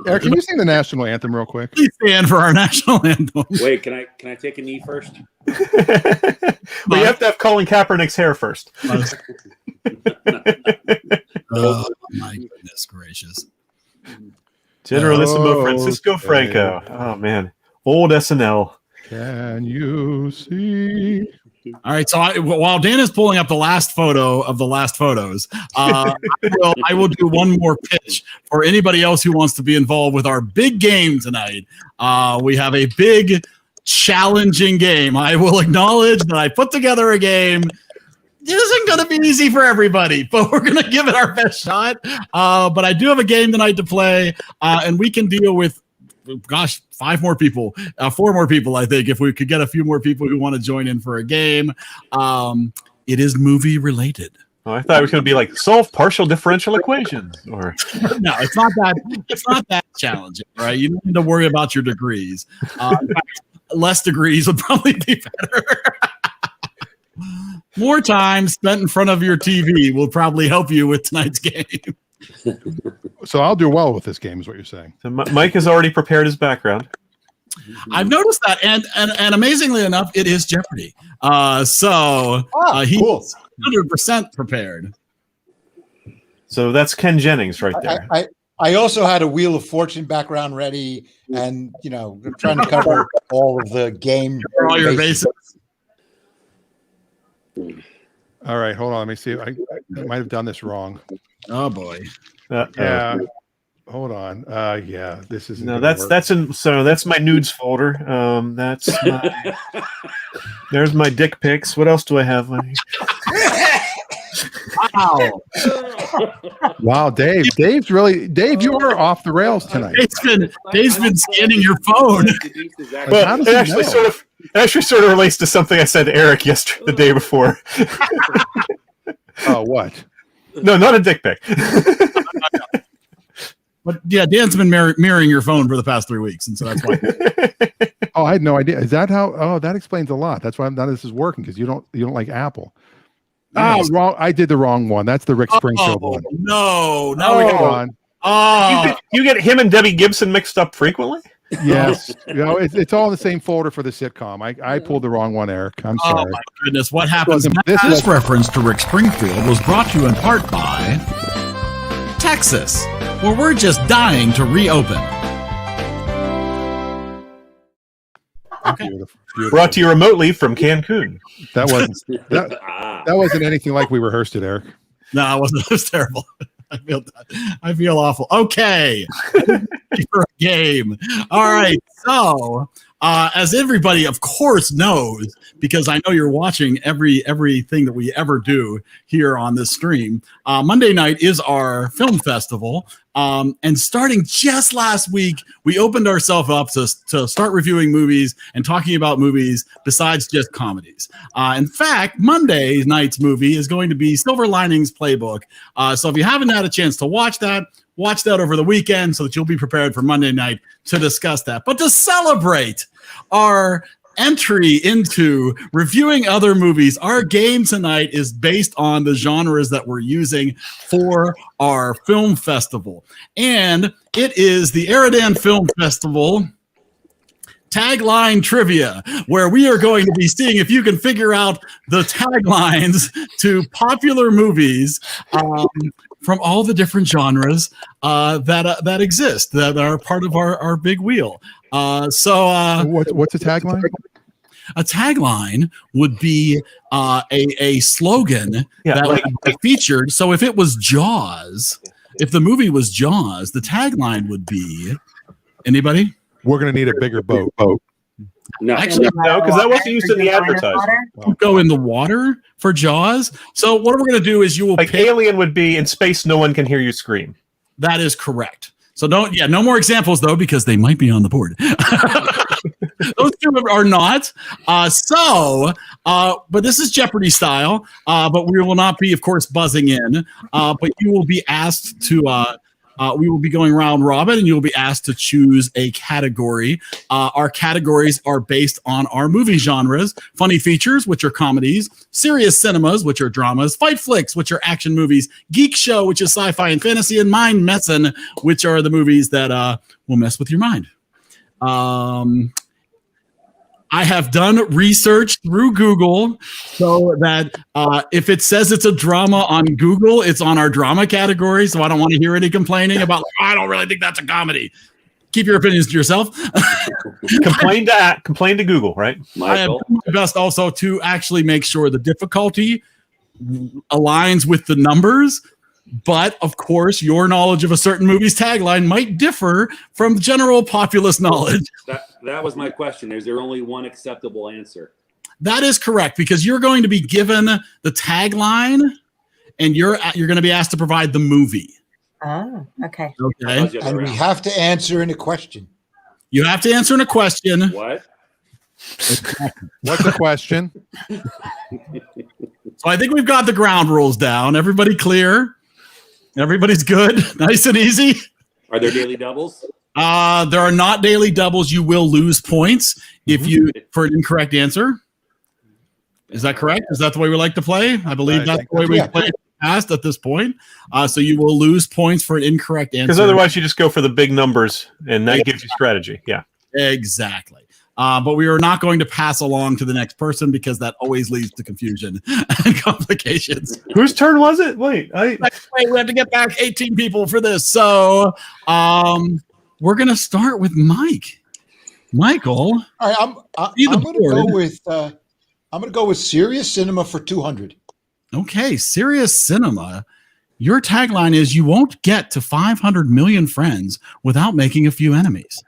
Eric, can you sing the national anthem real quick? Please stand for our national anthem. Wait, can I take a knee first? Well, you have to have Colin Kaepernick's hair first. Oh, my goodness gracious. Generalissimo Oh, Francisco okay. Franco. Oh, man. Old SNL. Can you see? All right, so while Dan is pulling up the last photo of the last photos, I will do one more pitch for anybody else who wants to be involved with our big game tonight. We have a big, challenging game. I will acknowledge that I put together a game. It isn't going to be easy for everybody, but we're going to give it our best shot. But I do have a game tonight to play, and we can deal with, gosh, 4 more people, I think, if we could get a few more people who want to join in for a game. It is movie related. Oh, I thought it was going to be like solve partial differential equations. Or No, it's not that. It's not that challenging, right? You don't need to worry about your degrees. In fact, less degrees would probably be better. More time spent in front of your TV will probably help you with tonight's game. So I'll do well with this game, is what you're saying. so Mike has already prepared his background. I've noticed that, and amazingly enough, it is Jeopardy. He's Cool. 100% prepared. So that's Ken Jennings right there. I also had a Wheel of Fortune background ready, and trying to cover all of the game. Cover all your bases. All right, hold on. Let me see. I might have done this wrong. Oh boy. Yeah. Hold on. Yeah, this is No, that's my nudes folder. There's my dick pics. What else do I have on here? Wow. Wow, Dave, you are off the rails tonight. Dave's been scanning your phone. Well, how does it he actually know? sort of relates to something I said to Eric the day before. Oh, what? No, not a dick pic. But yeah, Dan's been mirroring your phone for the past 3 weeks, and so that's why. Oh, I had no idea. Is that how? Oh, that explains a lot. That's why none of this is working, because you don't like Apple. Oh, wrong. I did the wrong one. That's the Rick Springfield one. No, now we Hold got. on. Oh, You get him and Debbie Gibson mixed up frequently? Yes, it's all in the same folder for the sitcom. I pulled the wrong one, Eric. I'm oh sorry. my goodness! What happens? This This was- reference to Rick Springfield was brought to you in part by Texas, where we're just dying to reopen. Beautiful. Brought to you remotely from Cancun. That wasn't anything like we rehearsed it, Eric. No, it wasn't. It was terrible. I feel awful. Okay, for a game. All right. So, as everybody, of course, knows, because I know you're watching everything that we ever do here on this stream. Monday night is our film festival, and starting just last week, we opened ourselves up to start reviewing movies and talking about movies besides just comedies. In fact, Monday night's movie is going to be Silver Linings Playbook. So if you haven't had a chance to watch that over the weekend so that you'll be prepared for Monday night to discuss that. But to celebrate our entry into reviewing other movies, our game tonight is based on the genres that we're using for our film festival. And it is the EriDan Film Festival tagline trivia, where we are going to be seeing if you can figure out the taglines to popular movies from all the different genres that exist, that are part of our big wheel. What's a tagline? A tagline would be a slogan that like- would be featured. So if it was Jaws, if the movie was Jaws, the tagline would be, anybody? we're going to need a bigger boat. No, Actually, No, because that wasn't used in the advertising. you go in the water for Jaws. So what we're going to do is you will Like pick. Alien would be in space, no one can hear you scream. That is correct. So no more examples though, because they might be on the board. Those two are not. But this is Jeopardy style. But we will not be, of course, buzzing in. But you will be asked to. We will be going round robin, and you will be asked to choose a category. Our categories are based on our movie genres: funny features, which are comedies; serious cinemas, which are dramas; fight flicks, which are action movies; geek show, which is sci-fi and fantasy; and mind messin', which are the movies that will mess with your mind. I have done research through Google so that if it says it's a drama on Google, it's on our drama category. So I don't want to hear any complaining about, I don't really think that's a comedy. Keep your opinions to yourself. Complain to Google, right? I have done my best also to actually make sure the difficulty aligns with the numbers. But of course, your knowledge of a certain movie's tagline might differ from general populace knowledge. That was my question. Is there only one acceptable answer? That is correct, because you're going to be given the tagline, and you're going to be asked to provide the movie. Oh, okay. Okay. And we have to answer in a question. You have to answer in a question. What? What's the question? So I think we've got the ground rules down. Everybody clear? Everybody's good? Nice and easy? Are there daily doubles? There are not daily doubles. You will lose points if you for an incorrect answer. Is that correct? Is that the way we like to play? I believe that's the way we play it past at this point. So you will lose points for an incorrect answer. Because otherwise you just go for the big numbers, and that gives you strategy. Yeah. Exactly. But we are not going to pass along to the next person, because that always leads to confusion and complications. Whose turn was it? Wait, we have to get back 18 people for this. So we're going to start with Mike. Michael. All right, I'm going to go with serious cinema for 200. Okay, serious cinema. Your tagline is, you won't get to 500 million friends without making a few enemies.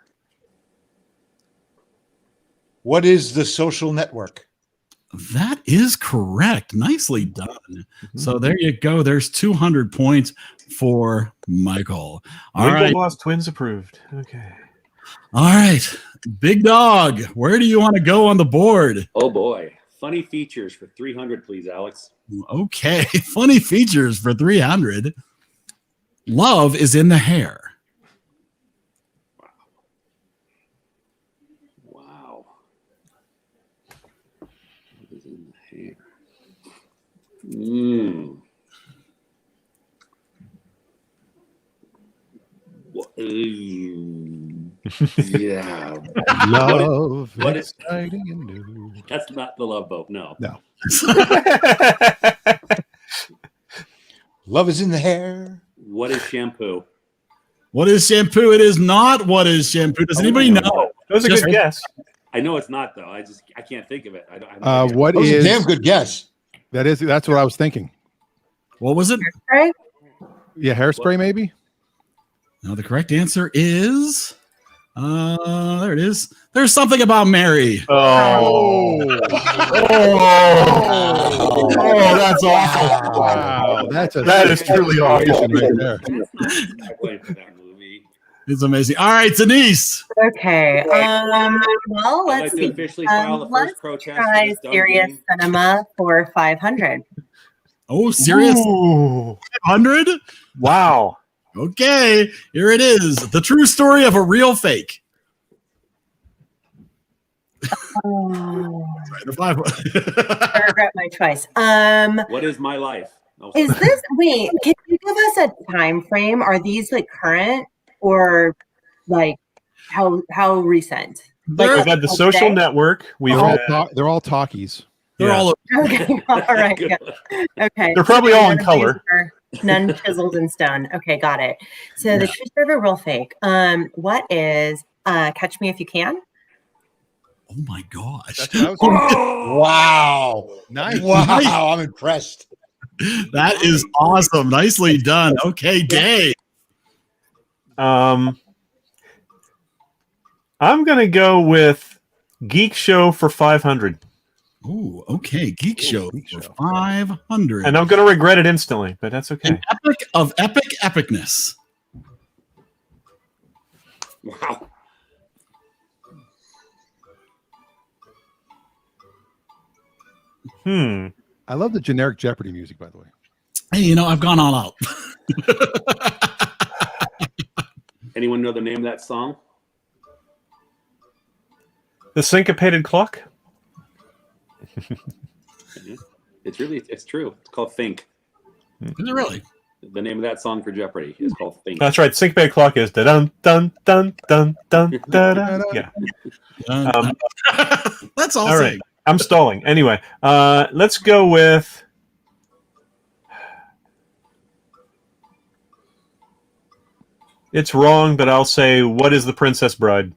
What is The Social Network? That is correct. Nicely done. So there you go. There's 200 points for Michael. All right. Boss Twins approved. Okay. All right. Big Dog, where do you want to go on the board? Oh, boy. Funny features for 300, please, Alex. Okay. Funny features for 300. Love is in the hair. Yeah. Love. What is exciting and new. That's not The Love Boat. No. Love is in the hair. What is shampoo? What is shampoo? It is not what is shampoo. Does anybody know? That was a good guess. I know it's not, though. I can't think of it. What That was is a damn good guess. That's what I was thinking. What was it? Hairspray? Yeah, hairspray maybe. No, the correct answer is there it is. There's something about Mary. Oh, That's awful. Wow, that is truly awful. Right there. I'm waiting for that movie. It's amazing. All right, Denise. Okay. Well, I'd like let's to see. officially file the Let's first protest. try for this dumb serious game. cinema for 500. Oh, serious? Ooh. 100? Wow. Okay, here it is. The true story of a real fake. Oh, The 500. I regret my choice. What is my life? Oh, Is this wait? Can you give us a time frame? Are these like current or like how recent? They're- We've had The Social Network. We've They're all talkies. They're Yeah. all Okay, all right. Good. Okay, They're probably all in color. None chiseled in stone. Okay, got it. So the true story of a real fake. What is Catch Me If You Can? Oh my gosh. That's what I was thinking. Wow. Nice. Wow. I'm impressed. That is awesome. Nicely done. Okay, Dave. I'm I'm going to go with Geek Show for 500. Ooh, okay. Geek Show for 500. And I'm going to regret it instantly, but that's okay. An epic of epic epicness. Wow. I love the generic Jeopardy music, by the way. Hey, I've gone all out. Anyone know the name of that song? The Syncopated Clock? It's true. It's called Think. Is it really? The name of that song for Jeopardy is called Think. That's right. Syncopated Clock is dun dun dun dun dun dun. Yeah. That's all. All right. I'm stalling. Anyway, let's go with. It's wrong, but I'll say, what is the Princess Bride?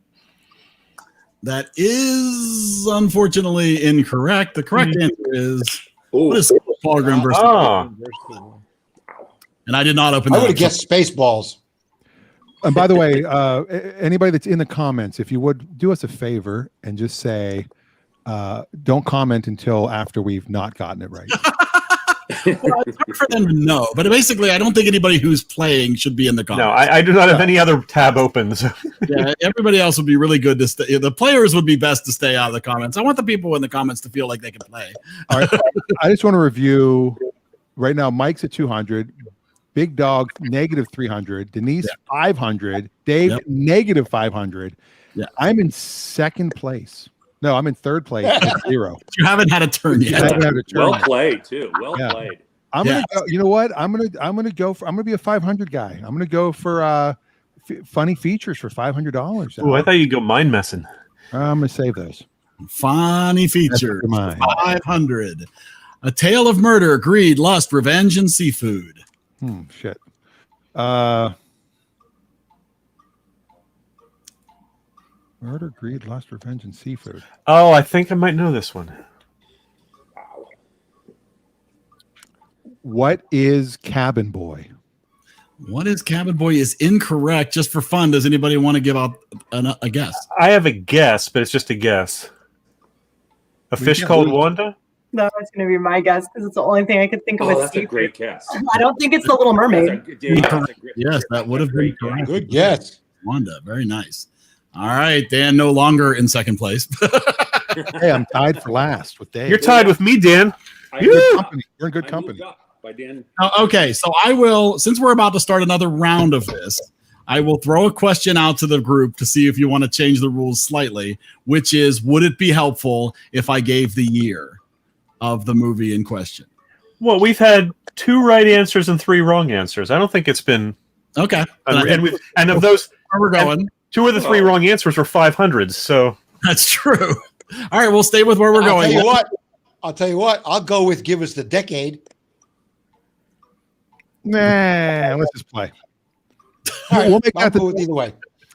That is unfortunately incorrect. The correct answer is what is Paul Grimm versus? And I did not open that. I would have guessed Spaceballs. And by the way, anybody that's in the comments, if you would do us a favor and just say, don't comment until after we've not gotten it right. Well, it's hard for them to know, but basically, I don't think anybody who's playing should be in the comments. No, I do not have any other tab open. So. Yeah, everybody else would be really good to stay. The players would be best to stay out of the comments. I want the people in the comments to feel like they can play. All right, I just want to review right now. Mike's at 200, Big Dog negative 300, Denise 500, Dave negative 500. Yeah, I'm in second place. No, I'm in third place at 0. You haven't had a turn yet. Well played, too. Well played. I'm gonna go. You know what? I'm gonna be a 500 guy. I'm gonna go for funny features for $500. Oh, I thought you'd go mind messing. I'm gonna save those. Funny features. 500. A tale of murder, greed, lust, revenge, and seafood. Shit. Murder, greed, lust, revenge, and seafood. Oh, I think I might know this one. What is Cabin Boy? What is Cabin Boy is incorrect. Just for fun, does anybody want to give out a guess? I have a guess, but it's just a guess. A fish called Wanda? No, it's going to be my guess because it's the only thing I could think of. Oh, that's a great guess. I don't think it's the Little Mermaid. Yes, that would have been correct. Good guess. Wanda, very nice. All right, Dan, no longer in second place. Hey, I'm tied for last with Dave. You're tied with me, Dan. You're in good company. By Dan. Okay, so I will, since we're about to start another round of this, I will throw a question out to the group to see if you want to change the rules slightly, which is, would it be helpful if I gave the year of the movie in question? Well, we've had 2 right answers and 3 wrong answers. I don't think it's been okay. And of those, where we're going, 2 of the 3 wrong answers were 500s. So that's true. All right, we'll stay with where we're going. I'll tell you what. I'll go with give us the decade. Nah, let's just play. All right, we'll make I'll that go with either way.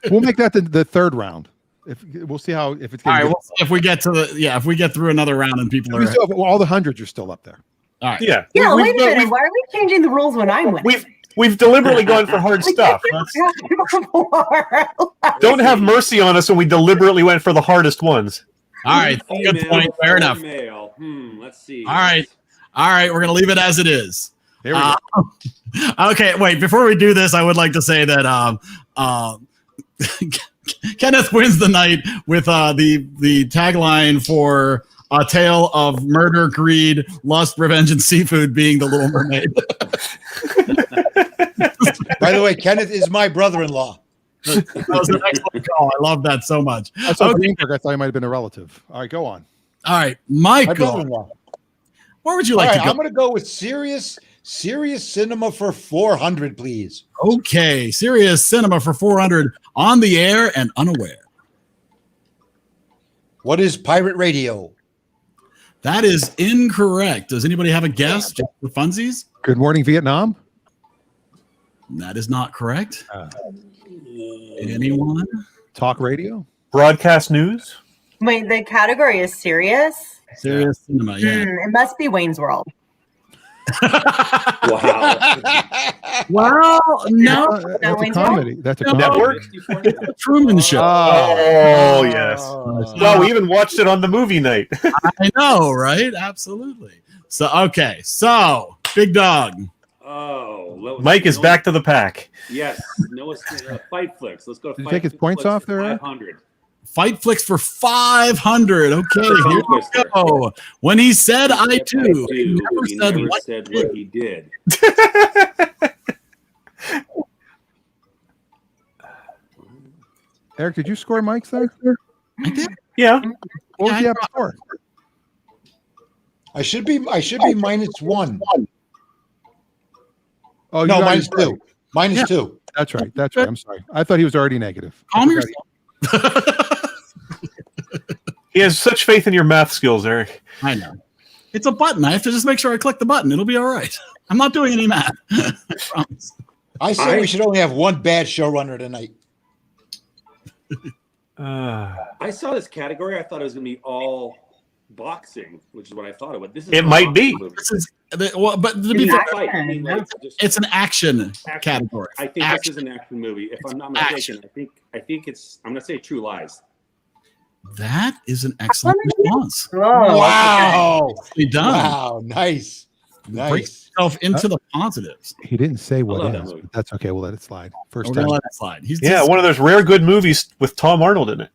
We'll make that the third round. We'll see how if it's all right. We'll see if we get to if we get through another round and people are all the hundreds are still up there. All right. Yeah. Yeah. Wait a minute. Why are we changing the rules when I'm winning? We've deliberately gone for hard stuff. Don't have mercy on us when we deliberately went for the hardest ones. All right. Good point. Fair enough. Let's see. All right. We're gonna leave it as it is. There we go. Okay, wait. Before we do this, I would like to say that Kenneth wins the night with the tagline for A Tale of Murder, Greed, Lust, Revenge, and Seafood being The Little Mermaid. By the way, Kenneth is my brother-in-law. That was an excellent call. I love that so much. I thought he might have been a relative. All right, go on. All right, My Michael. brother-in-law. Where would you like to go? I'm going to go with serious cinema for 400, please. Okay, serious cinema for 400 on the air and unaware. What is pirate radio? That is incorrect. Does anybody have a guess just for funsies? Good Morning Vietnam. That is not correct. Anyone? Talk radio. Broadcast news. Wait, the category is serious? Serious cinema, yeah. It must be Wayne's World. Wow. Well, no. That's a comedy. That's a No. comedy. Network? Truman Show. Oh, yes. Oh. Well, we even watched it on the movie night. I know, right? Absolutely. So, okay. So, Big Dog. Oh, Mike is back to the pack. Yes, Noah's Fight Flicks. Let's go. Did you take his points off there, Eric? 500. Fight Flicks for 500. Okay, here we go. When he said I do, he never said what he did. Eric, did you score Mike's there? I did. Yeah. What was the app score? I should be -1. Oh, No, you minus guys- 2. Minus 2. That's right. That's right. I'm sorry. I thought he was already negative. Calm I forgot yourself. He has such faith in your math skills, Eric. I know. It's a button. I have to just make sure I click the button. It'll be all right. I'm not doing any math. I promise. I say we should only have one bad showrunner tonight. I saw this category. I thought it was going to be all boxing, which is what I thought it would. This is It a might boxing be. movie. This is well, but to be Yeah. fair, Fight. I mean, like, just it's an action action. category. I think Action. this is an action movie. If I'm not mistaken, I think it's. I'm going to say True Lies. That is an excellent response. Oh, Wow. Nicely done. Wow. Nice. Break Nice. yourself into the positives. He didn't say what love it that is. movie. But that's okay. We'll let it slide. First We're time. gonna let it slide. He's Yeah, just, one of those rare good movies with Tom Arnold in it.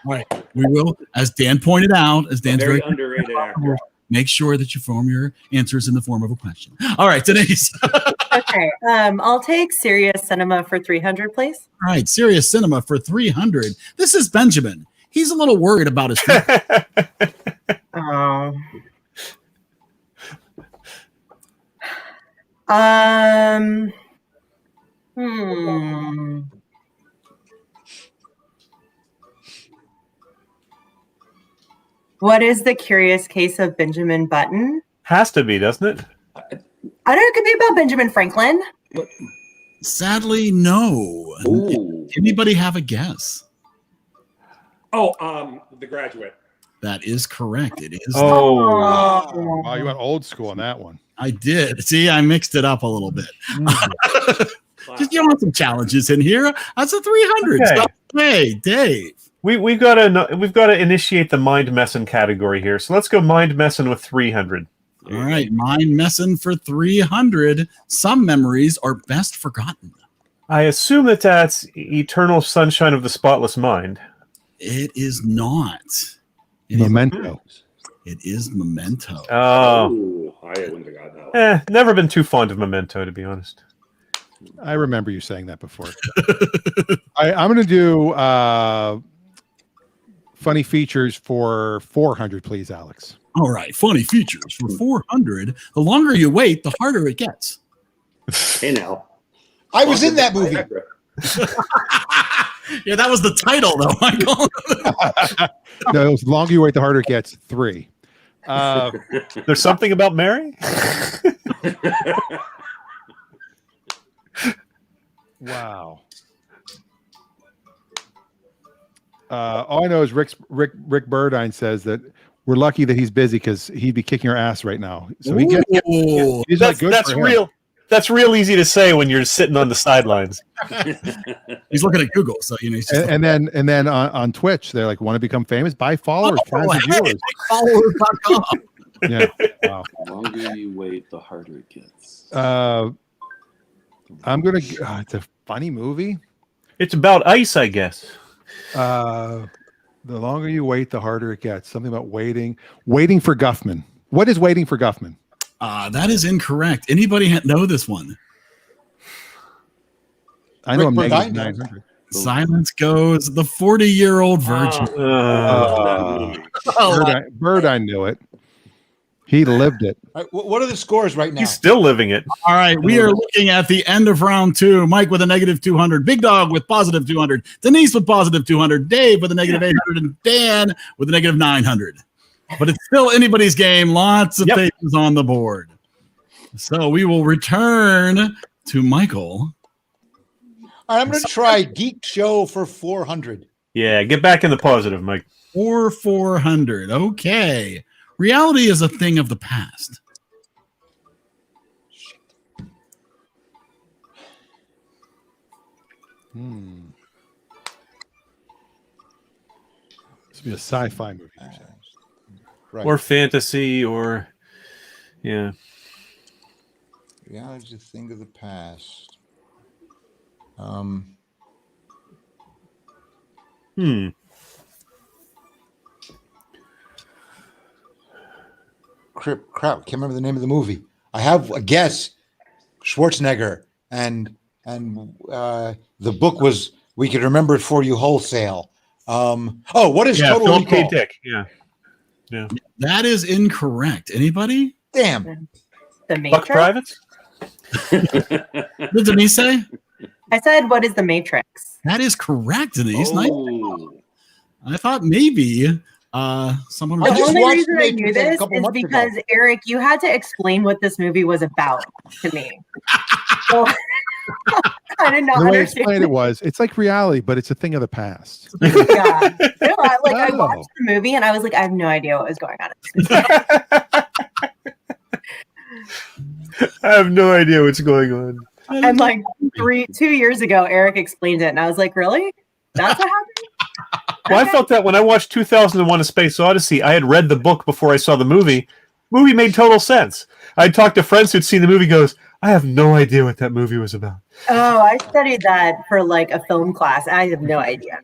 right. We will, as Dan pointed out, as Dan's Very very underrated actor. make sure that you form your answers in the form of a question. All right, Denise. okay. I'll take Serious Cinema for 300, please. All right, Serious Cinema for 300. This is Benjamin. He's a little worried about his future. Oh. What is the Curious Case of Benjamin Button? Has to be, doesn't it? I don't know. It could be about Benjamin Franklin. Sadly, no. Ooh. Anybody have a guess? Oh, The Graduate. That is correct. It is. Oh. Wow, you went old school on that one. I did. See, I mixed it up a little bit. Wow. Just you want some challenges in here. That's a 300. Okay. So, hey, Dave. We've got to initiate the mind messing category here. So let's go mind messing with 300. All right, mind messing for 300. Some memories are best forgotten. I assume that's Eternal Sunshine of the Spotless Mind. It is not. Memento. It is Memento. Oh, Ooh, I wouldn't have got that one. never been too fond of Memento, to be honest. I remember you saying that before. I'm going to do funny features for 400, please, Alex. All right, funny features for 400. The longer you wait, the harder it gets. Hey now. I was in that movie. Yeah, that was the title, though, Michael. No, the longer you wait, the harder it gets. 3. There's something about Mary? Wow. All I know is Rick Burdine says that we're lucky that he's busy because he'd be kicking our ass right now. So he gets. Ooh. He's like, good That's for him. real. That's real easy to say when you're sitting on the sidelines. He's looking at Google, so you know. He's just And then on Twitch, they're like, want to become famous? Buy followers, friends, and viewers. followers.com. Yeah. Wow. The longer you wait, the harder it gets. I'm gonna. It's a funny movie. It's about ice, I guess. The longer you wait, the harder it gets. Something about waiting. Waiting for Guffman. What is Waiting for Guffman? That is incorrect. Anybody know this one? I know Rick Megan Burdine 900. Silence goes the 40-year-old virgin. Bird, I knew it. He lived it. All right, what are the scores right now? He's still living it. All right, we are looking at the end of round 2. Mike with a negative 200, Big Dog with positive 200, Denise with positive 200, Dave with a negative 800, and Dan with a negative 900. But it's still anybody's game. Lots of faces on the board. So we will return to Michael. All right, I'm going to try Geek Show for 400. Yeah, get back in the positive, Mike. Or 400. Okay. Reality is a thing of the past. This would be a sci-fi movie. You're saying. Right. Or fantasy, or yeah. Reality is a thing of the past. Crap, can't remember the name of the movie. I have a guess. Schwarzenegger, and the book was We Could Remember It For You Wholesale. What is Total Philip K. Recall? Dick. Yeah. That is incorrect. Anybody? Damn. The Buck Matrix. Privates. What did Denise say? I said, "What is the Matrix?" That is correct, Denise. Nice. Oh, I thought maybe someone. I The just only watched reason I Matrix knew a this couple is months ago. because Eric, you had to explain what this movie was about to me. So I did not The way I understand. explained it was, it's like reality, but it's a thing of the past. Yeah. No, I Oh. watched the movie and I was like, I have no idea what was going on. I have no idea what's going on. And like 2 years ago, Eric explained it, and I was like, really? That's what happened? Well, I felt that when I watched 2001: A Space Odyssey, I had read the book before I saw the movie. Movie made total sense. I talked to friends who'd seen the movie. Goes, I have no idea what that movie was about. Oh, I studied that for like a film class. I have no idea.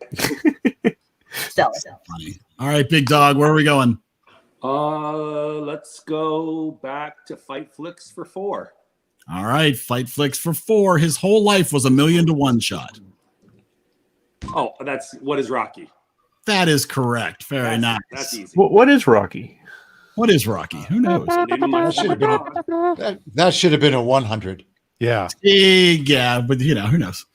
Still. Funny. All right, big dog. Where are we going? let's go back to Fight Flicks for 4. All right, Fight Flicks for 4. His whole life was $1 million to one shot. Oh, that's What is Rocky? That is correct. Very nice. That's easy. What is Rocky? What is Rocky? Who knows? Name of my That should have been a 100. Yeah. Yeah, but who knows?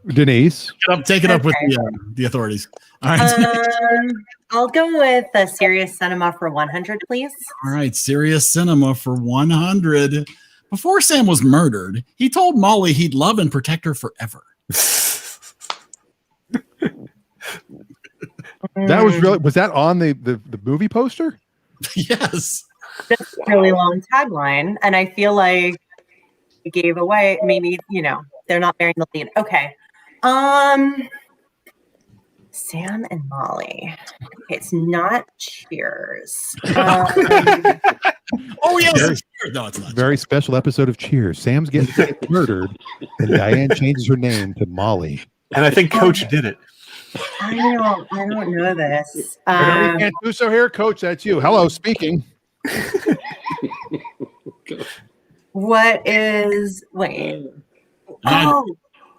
Denise. Take it up with the authorities. All right. I'll go with Serious Cinema for 100, please. All right, Serious Cinema for 100. Before Sam was murdered, he told Molly he'd love and protect her forever. That was really, was that on the movie poster? Yes. That's a really long tagline, and I feel like it gave away. Maybe they're not bearing the lead. Okay, Sam and Molly. Okay, it's not Cheers. Oh yes, no, it's not. Very special episode of Cheers. Sam's getting murdered, and Diane changes her name to Molly. And I think Coach did it. I don't know this. You can't do so here, Coach. That's you. Hello, speaking. What is? Wait. Oh,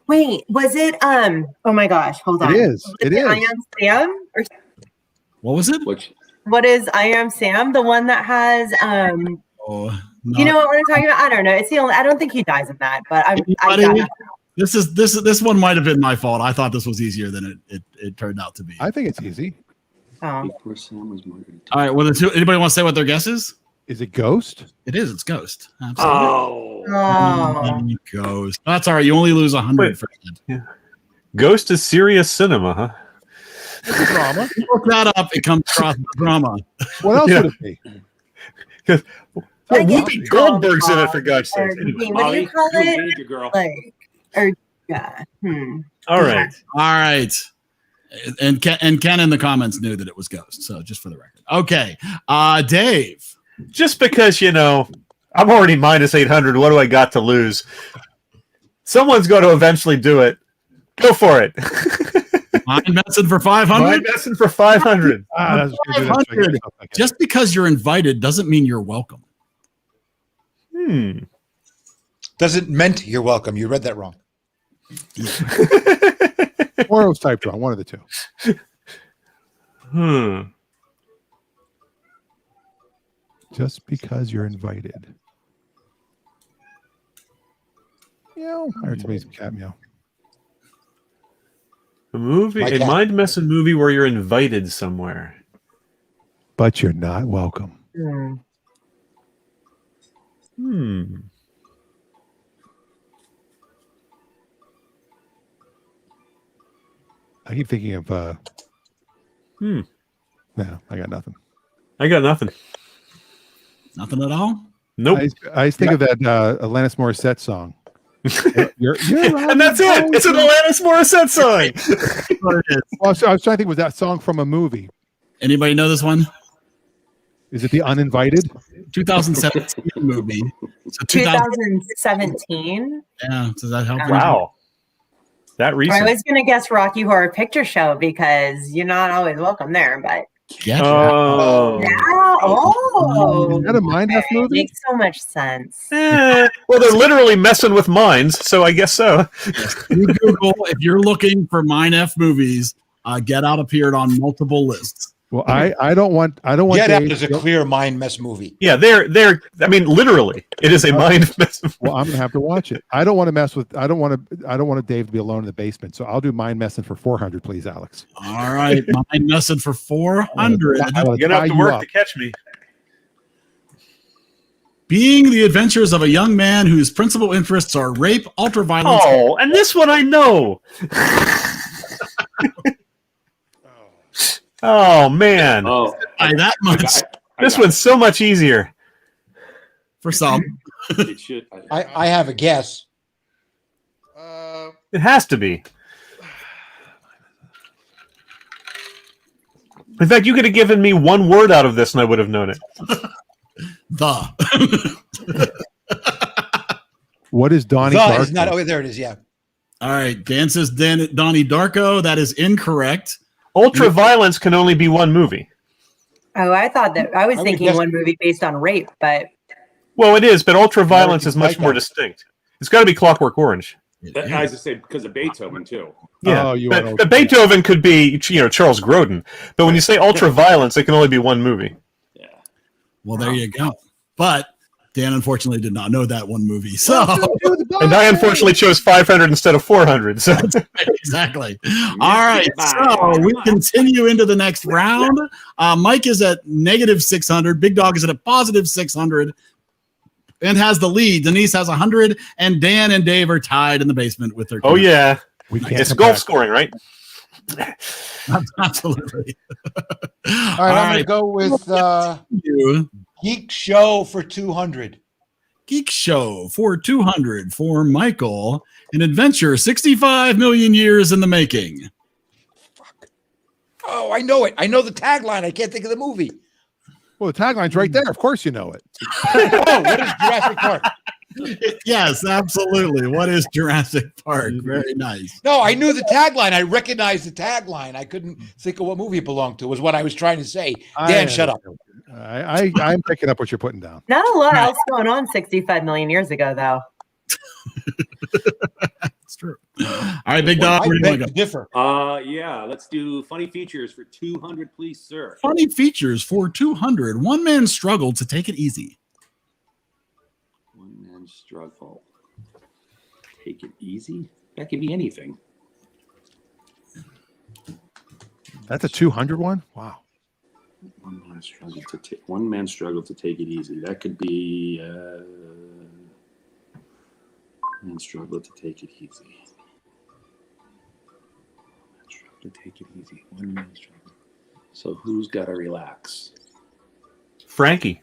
wait. Was it? Oh my gosh. Hold on. It is. It is. I Am Sam. Or What was it? what is I Am Sam? The one that has You know what we're talking about? I don't know. It's the only. I don't think he dies in that, but I got it. This one might have been my fault. I thought this was easier than it turned out to be. I think it's easy. Oh. Before Sam was murdered. All right. Well, anybody want to say what their guess is? Is it Ghost? It is. It's Ghost. Absolutely. Oh. Ghost. That's all right. You only lose 100 for it. Yeah. Ghost is Serious Cinema, huh? It's a drama. You look that up. It comes across the drama. What else would it be? Because I guess Whoopi Goldberg's in it, for God's sake. Wait, what do you call you it? made your girl. Like, or yeah. All right. All right. And Ken in the comments knew that it was Ghost. So just for the record. Okay. Dave. Just because, I'm already minus 800, what do I got to lose? Someone's going to eventually do it. Go for it. Mind messing for 500. Mind messing for 500. That's gonna do that to 500. myself. Just because you're invited doesn't mean you're welcome. Doesn't meant you're welcome. You read that wrong. Or it was typed wrong. One of the two. Just because you're invited. Meow. I heard somebody's cat meow. A mind messing movie where you're invited somewhere. But you're not welcome. I keep thinking of no, I got nothing. I got nothing. Nothing at all? Nope. I just think of that Alanis Morissette song. You're And that's it. It's an Alanis Morissette song. Well, so I was trying to think, was that song from a movie? Anybody know this one? Is it The Uninvited? 2017 movie. So 2017. Yeah, does that help? Wow. That I recent. was gonna guess Rocky Horror Picture Show because you're not always welcome there, but Get Oh. yeah. Oh, Is that a Mind F movie? makes so much sense. Well, they're literally messing with minds, so I guess so. You Google if you're looking for Mine F movies. Get Out appeared on multiple lists. Well, I don't want Get Out Dave- is a clear mind mess movie. Yeah, they're. I mean, literally, it is a mind mess. Well, I'm gonna have to watch it. I don't want Dave to be alone in the basement. So I'll do mind messing for 400, please, Alex. All right, Mine Messing for 400. I will You're gonna have tie to you work up. to catch me. Being the adventures of a young man whose principal interests are rape, ultraviolence. Oh, and this one I know. Oh man, Oh, By that much this one's so much easier. for some. it should. I have a guess. It has to be. In fact, you could have given me one word out of this, and I would have known it. What is Donnie The Darko? is not. Oh, there it is. Yeah. All right, Dan says Donnie Darko. That is incorrect. Ultraviolence can only be one movie. Oh, I thought that I was I would thinking guess- one movie based on rape, but Well, it is, but ultraviolence is much Psycho. more distinct. It's got to be Clockwork Orange. I was just say because of Beethoven too. Yeah, Oh, you but, are but Beethoven could be, Charles Grodin. But when you say ultraviolence, it can only be one movie. Yeah. Well, there you go. But Dan unfortunately did not know that one movie. So And I unfortunately chose 500 instead of 400. So exactly. All right. So we continue into the next round. Mike is at negative 600. Big Dog is at a positive 600 and has the lead. Denise has 100, and Dan and Dave are tied in the basement with their. oh yeah, We can't it's come golf back. scoring, right? Absolutely. All right. I'm gonna go with Geek Show for 200. Geek Show for 200 for Michael. An adventure 65 million years in the making. Oh, I know it. I know the tagline. I can't think of the movie. Well, the tagline's right there. Of course, you know it. Oh, what is Jurassic Park? Yes, absolutely. What is Jurassic Park? Very nice. No, I knew the tagline. I recognized the tagline. I couldn't think of what movie it belonged to. Was what I was trying to say. Dan, shut up. I'm picking up what you're putting down. not a lot else going on 65 million years ago, though. It's true. All right, Big Dog. I Where do you want beg to to go? differ. Yeah, let's do funny features for 200, please, sir. Funny features for 200. One man struggled to take it easy. One man struggle. Take it easy. That could be anything. That's a 200 one. Wow. One man struggled to take it easy. That could be. Man struggled to take it easy. Man struggled to take it easy. One man struggled. So who's got to relax? Frankie.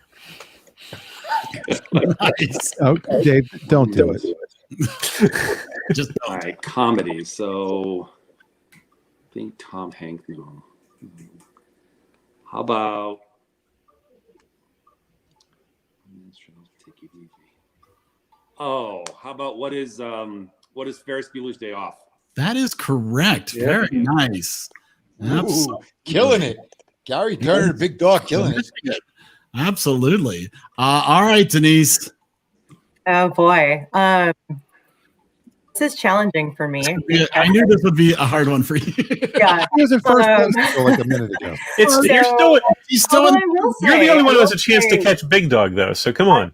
Nice. Okay, Dave, don't do it. Just All don't. right, comedy. So I think Tom Hanks. No. How about? Man struggled to take it easy. Oh, how about what is Ferris Bueller's Day Off? That is correct. Yeah. Very nice. Ooh, killing it. Gary Turner, Big Dog, killing it. Absolutely. All right, Denise. Oh boy, this is challenging for me. I knew this would be a hard one for you. Yeah, He was in first place until like a minute ago. It's Although- you're still He's still although in. I will you're the say- only one who I has a will chance to say, catch Big Dog, though. So come on.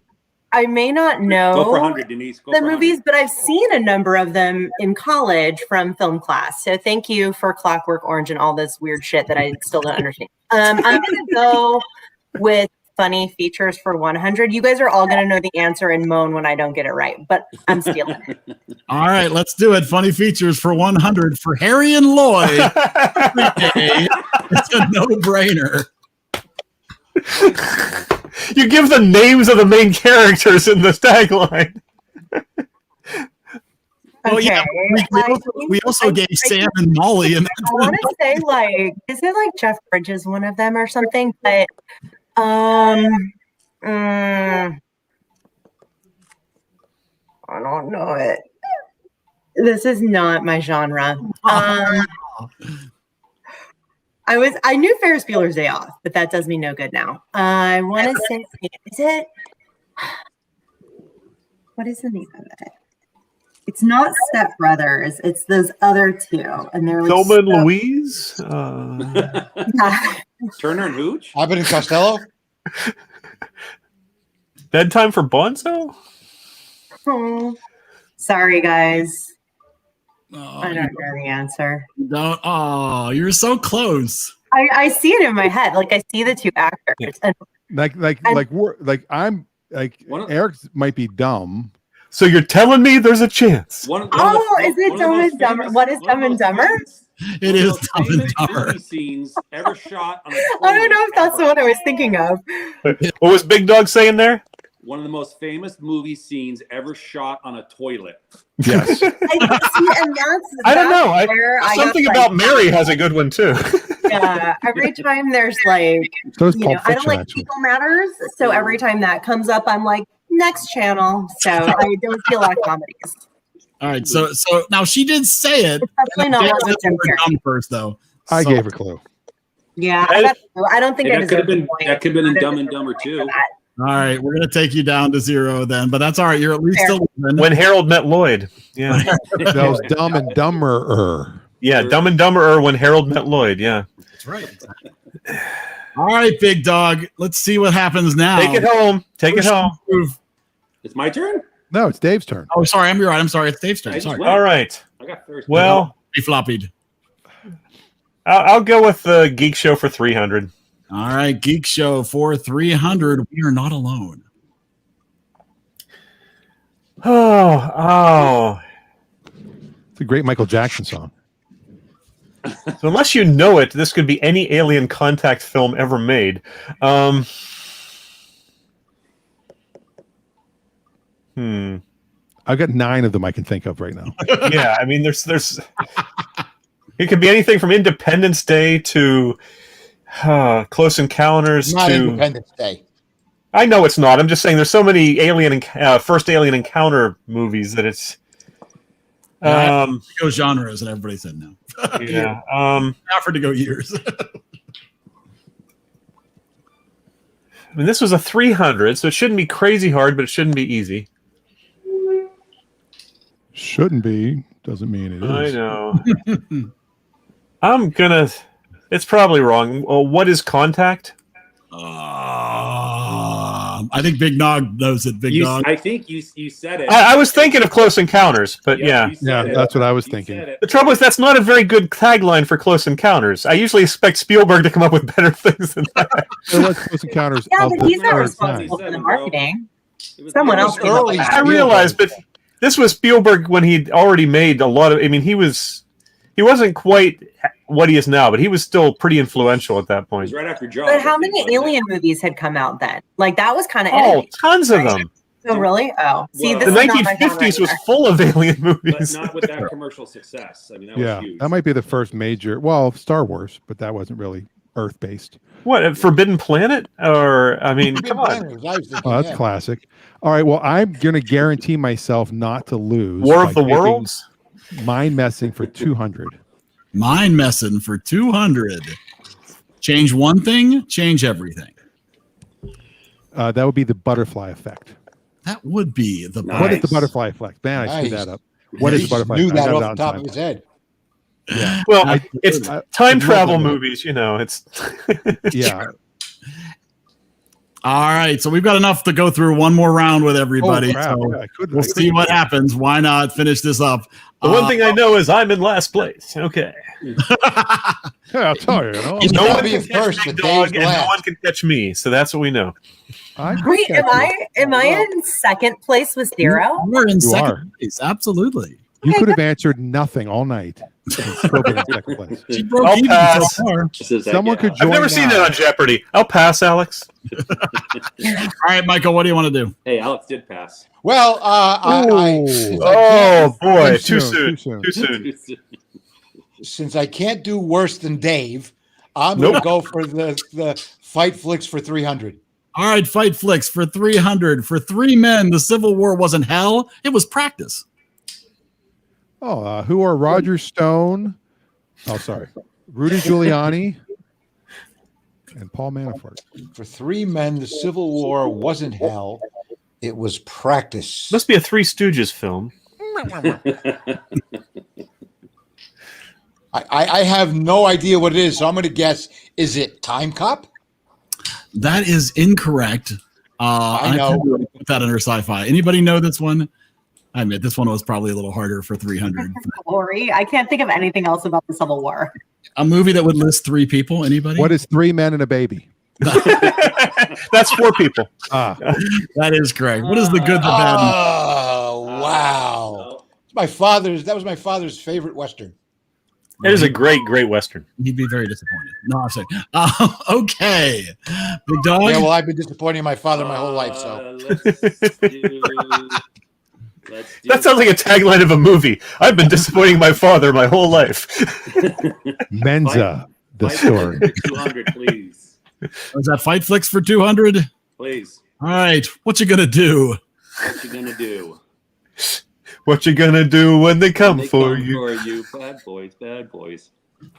I may not know Go for 100, Denise. Go the for 100. movies, but I've seen a number of them in college from film class. So thank you for Clockwork Orange and all this weird shit that I still don't understand. I'm going to go with funny features for 100. You guys are all going to know the answer and moan when I don't get it right, but I'm stealing it. All right, let's do it. Funny features for 100 for Harry and Lloyd. Every day. It's a no-brainer. You give the names of the main characters in the tagline. Well, Okay. yeah, we also gave Sam and Molly. And I want to say, like, is it like Jeff Bridges one of them or something? But I don't know it. This is not my genre. I knew Ferris Bueller's Day Off, but that does me no good now. I want to say, is it? What is the name of it? It's not Step Brothers. It's those other two, and they're like Thelma and Louise. Turner and Hooch. Abbott and Costello. Bedtime for Bonzo. Oh, sorry, guys. Oh, I don't know the answer. don't. Oh, you're so close. I see it in my head. Like I see the two actors. Yeah. And Eric might be dumb. So you're telling me there's a chance? is it Dumb and Dumber? What is Dumb and Dumber? It is Dumb and Dumber. Movie scenes ever shot on a I don't know if that's the one I was thinking of. What was Big Dog saying there? One of the most famous movie scenes ever shot on a toilet. Yes. I don't know. Something got, about Mary has a good one too. Yeah, every time there's like, So is Pulp I don't Fiction, like actually. People Matters, so every time that comes up, I'm like, next channel. So I don't see a lot of comedies. All right, so now she did say it. Especially not one with Jim Carrey. Dumb first, though. I So- gave a clue. Yeah, I don't think Hey, I that could have deserve been the point. that could have been in I Dumb don't and Dumber deserve too. that. All right, we're gonna take you down to 0 then, but that's all right. You're at least Fair. still living. When Harold Met Lloyd. Yeah. That was Dumb and Dumber. Yeah, Dumb and Dumber when Harold Met Lloyd. Yeah. That's right. All right, Big Dog. Let's see what happens now. Take it home. Take it home. It's my turn. No, it's Dave's turn. Oh, sorry. I'm right. I'm sorry. It's Dave's turn. I just Sorry. went. All right. I got first. Well, Be floppied. I'll go with the Geek Show for 300. All right, Geek Show for 300. We are not alone. Oh. It's a great Michael Jackson song. So unless you know it, this could be any alien contact film ever made. I've got 9 of them I can think of right now. Yeah, I mean, there's. It could be anything from Independence Day to Close Encounters Not to. Independence Day. I know it's not. I'm just saying there's so many first alien encounter movies that it's. Go genres, and everybody said no. Yeah. Offered to go years. I mean, this was a 300, so it shouldn't be crazy hard, but it shouldn't be easy. Shouldn't be. Doesn't mean it is. I know. I'm gonna. It's probably wrong. Well, what is Contact? I think Big Nog knows it. Big Nog. I think you said it. I was thinking of Close Encounters, but yeah. you said Yeah, it. that's what I was You thinking. said it. The trouble is that's not a very good tagline for Close Encounters. I usually expect Spielberg to come up with better things than that. It was Close Encounters Yeah, of but the he's not third responsible kind. for the marketing. It was Someone else was came up early. with I that. realize, but this was Spielberg when he'd already made a lot of. I mean, he wasn't quite what he is now, but he was still pretty influential at that It point. was right after Jaws. But how I think, many wasn't it? alien movies had come out then? Like that was kind of Oh, tons of them. Oh, really? Oh, see, Well, this The is not my genre 1950s was either. full of alien But movies. not with that commercial success. I mean, that Yeah, was huge. that might be the first major. Well, Star Wars, but that wasn't really Earth based. What, Forbidden Planet? Or I mean, come on, Oh, that's classic. All right. Well, I'm going to guarantee myself not to lose. War by of the picking Worlds. Mind messing for 200. Mind messing for 200. Change one thing, change everything. That would be the butterfly effect. That would be the Nice. What is the butterfly effect? Man, I screwed Nice. that up. What is He the butterfly knew effect? I that got it off on the top time. of his head. Well, I- it's I- time I love travel that movie. movies. You know, it's Yeah. All right, so we've got enough to go through one more round with everybody. Oh, crap. So Yeah, I couldn't- we'll I see couldn't- what happens. Why not finish this up? the one thing I know is I'm in last place. Okay, Yeah, I'll tell you. He's no gotta one be can a catch first, Big but Dog, Dave's and no last. one can catch me. So that's what we know. I could Wait, catch am it. I in second place with 0? We're in You second are. place. Absolutely. You could have answered nothing all night. And still been in second place. She broke I'll even pass. so far. Someone could join. I've never seen that on Jeopardy. I'll pass, Alex. All right, Michael, what do you want to do? Hey, Alex did pass. Well, Oh boy, too soon. Too soon. Too soon. since I can't do worse than Dave, I'm going to go for the fight flicks for 300. All right, fight flicks for 300. For 3 men, the Civil War wasn't hell. It was practice. Oh, who are Roger Stone? Oh, sorry. Rudy Giuliani and Paul Manafort. For 3 men, the Civil War wasn't hell. It was practice. Must be a Three Stooges film. I have no idea what it is, so I'm going to guess. Is it Time Cop? That is incorrect. I know. probably put that under sci-fi. Anybody know this one? I admit this one was probably a little harder for 300. Glory. I can't think of anything else about the Civil War. A movie that would list 3 people. Anybody? What is 3 men and a baby? That's 4 people. That is correct. What is the good, the bad? Oh, wow. That was my father's favorite Western. It is a great Western. He'd be very disappointed. No, I'm saying. Okay. Big dog. Yeah, well, I've been disappointing my father my whole life, so. That sounds like a tagline of a movie. I've been disappointing my father my whole life. Menza, the story. 200, please. Was that fight flicks for 200? Please. All right. What you gonna do? What you gonna do? What you gonna do when they come for you? For you, bad boys, bad boys.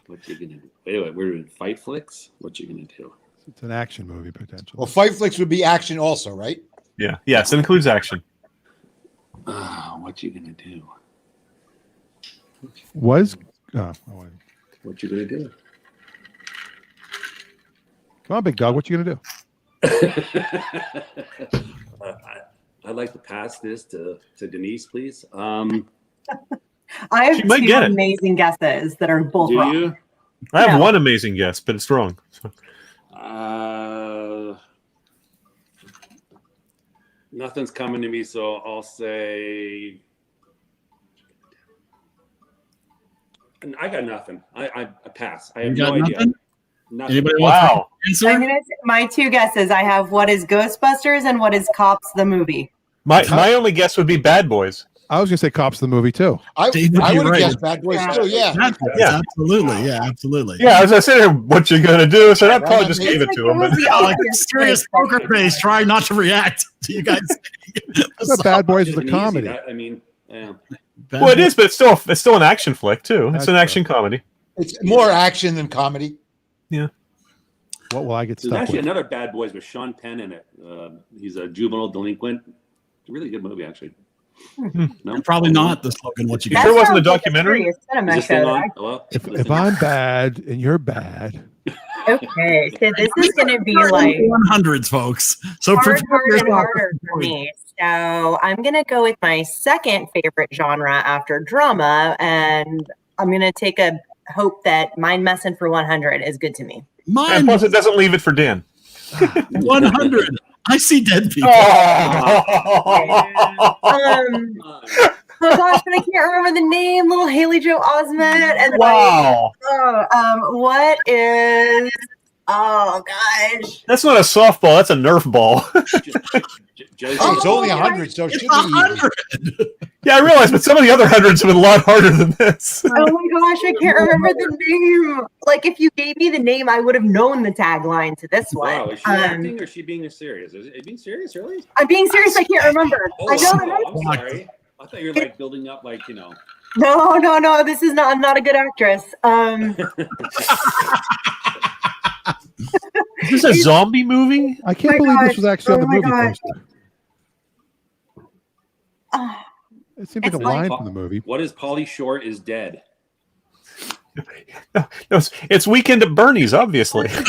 What you gonna do? Anyway, we're doing fight flicks. What you gonna do? It's an action movie, potentially. Well, fight flicks would be action also, right? Yeah. Yes, it includes action. What you gonna do? What What you gonna do? Come on, big dog. What you gonna do? I'd like to pass this to Denise, please. I have She might 2 get it. amazing guesses that are both Do wrong. you? I have No. one amazing guess, but it's wrong. Nothing's coming to me, so I'll say. I got nothing. I pass. I have You no got idea. nothing? Nothing. Anybody Wow. want to I'm answer? gonna say my 2 guesses. I have what is Ghostbusters and what is Cops the movie. My only guess would be Bad Boys. I was gonna say Cops the movie too. I David, would you're have right. guessed Bad Boys too, yeah. Yeah. Absolutely. Yeah, absolutely. Yeah, as I said, what you gonna do? So I'd probably just It's gave it Like, to him. was But the Like obvious a serious choice. poker face, trying not to react to you guys. I thought Bad Boys was a An easy- comedy. I mean, yeah. well, it is, but it's still an action flick too. It's That's an true. action comedy. It's more action than comedy. What will I get There's stuck actually with? another Bad Boys with Sean Penn in it. He's a juvenile delinquent. It's a really good movie, actually. No, Probably not the slogan. What you You got? sure That wasn't a sounds like documentary? serious cinema Is this show thing that on? I- Hello? If I'm bad and you're bad, Okay, so this is going to be like 100s, folks. So harder prepare and yourself. harder for me. So I'm going to go with my second favorite genre after drama, and I'm going to take a hope that Mind Messin' for 100 is good to me. And Mine plus, it doesn't leave it for Dan. 100. I see dead people. Oh gosh, but I can't remember the name. Little Haley Joe Osment, and then Wow, what is? Oh gosh. that's not a softball. That's a Nerf ball. Josie, Oh, it's only 100, so it should be easy. 100. Yeah, I realize, but some of the other hundreds have been a lot harder than this. Oh my gosh, I can't remember the name. Like, if you gave me the name, I would have known the tagline to this one. wow, is she acting or is she being serious? Is it being serious, really? I'm being serious. I can't remember. I don't remember. I'm sorry. I thought you were like building up, like, you know. No. This is not. I'm not a good actress. Is this a zombie movie? I can't my believe gosh. this was actually on the Oh my movie gosh. poster. Oh, It seems like a It's line like- from the movie. What is Pauly Shore is dead? No, it's Weekend at Bernie's, obviously. oh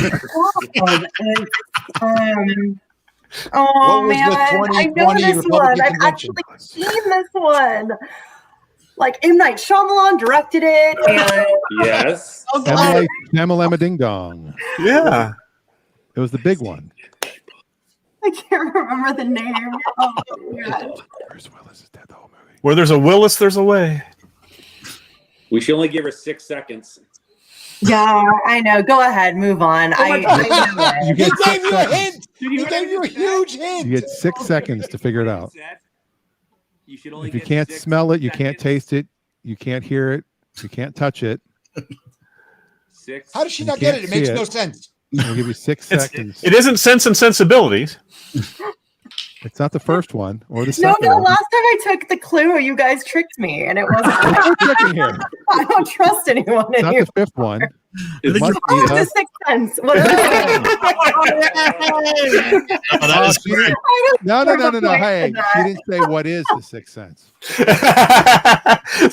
What was man, the I know 2020 this one. Republican I've convention? actually seen this one. Like M. Night Shyamalan directed it, and Yes. Shamalama Ding Dong. Yeah. It was the big one. I can't remember the name. Oh my god. Bruce Willis is dead the whole movie. Where there's a Willis, there's a way. We should only give her 6 seconds. Yeah, I know. Go ahead, move on. I know it. You He get gave 6 you a seconds. hint. He gave you a huge hint. You get 6 seconds to figure it out. You should only If you get can't 6 smell it, you can't seconds. taste it, you can't hear it, you can't touch it. 6. How does she You not get can't it? It makes see no it. sense. We'll give you 6 seconds. It isn't Sense and Sensibilities. It's not the first one or the No, second no. one. Last time I took the clue, you guys tricked me, and it wasn't. We're checking here. I don't trust anyone It's not anymore. the 5th one. I think It must Oh, be it's the- the Sixth Sense. What is it? Oh, that is correct. No. Hey, she didn't say what is the 6th sense.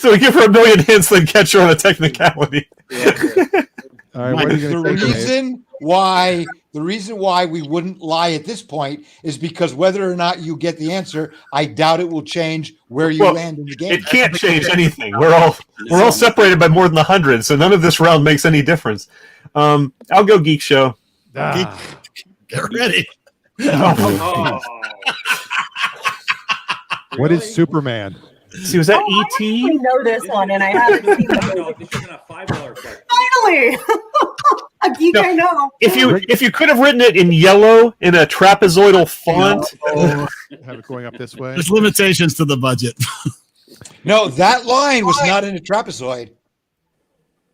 So we give her a million hints, then catch her on a technicality. All right, what are you The going to say, Dave? reason why we wouldn't lie at this point is because whether or not you get the answer, I doubt it will change where you Well, land in the game. It can't change anything. We're all separated by more than 100, so none of this round makes any difference. I'll go Geek Show. Ah, Get ready. Oh. what is Superman? See, was that Oh, I E.T.? actually know this one, and I haven't seen it. No, this isn't a $5 question. Finally, a geek No. I know. If you could have written it in yellow in a trapezoidal font, Have it going up this way. There's limitations to the budget. No, that line was not in a trapezoid.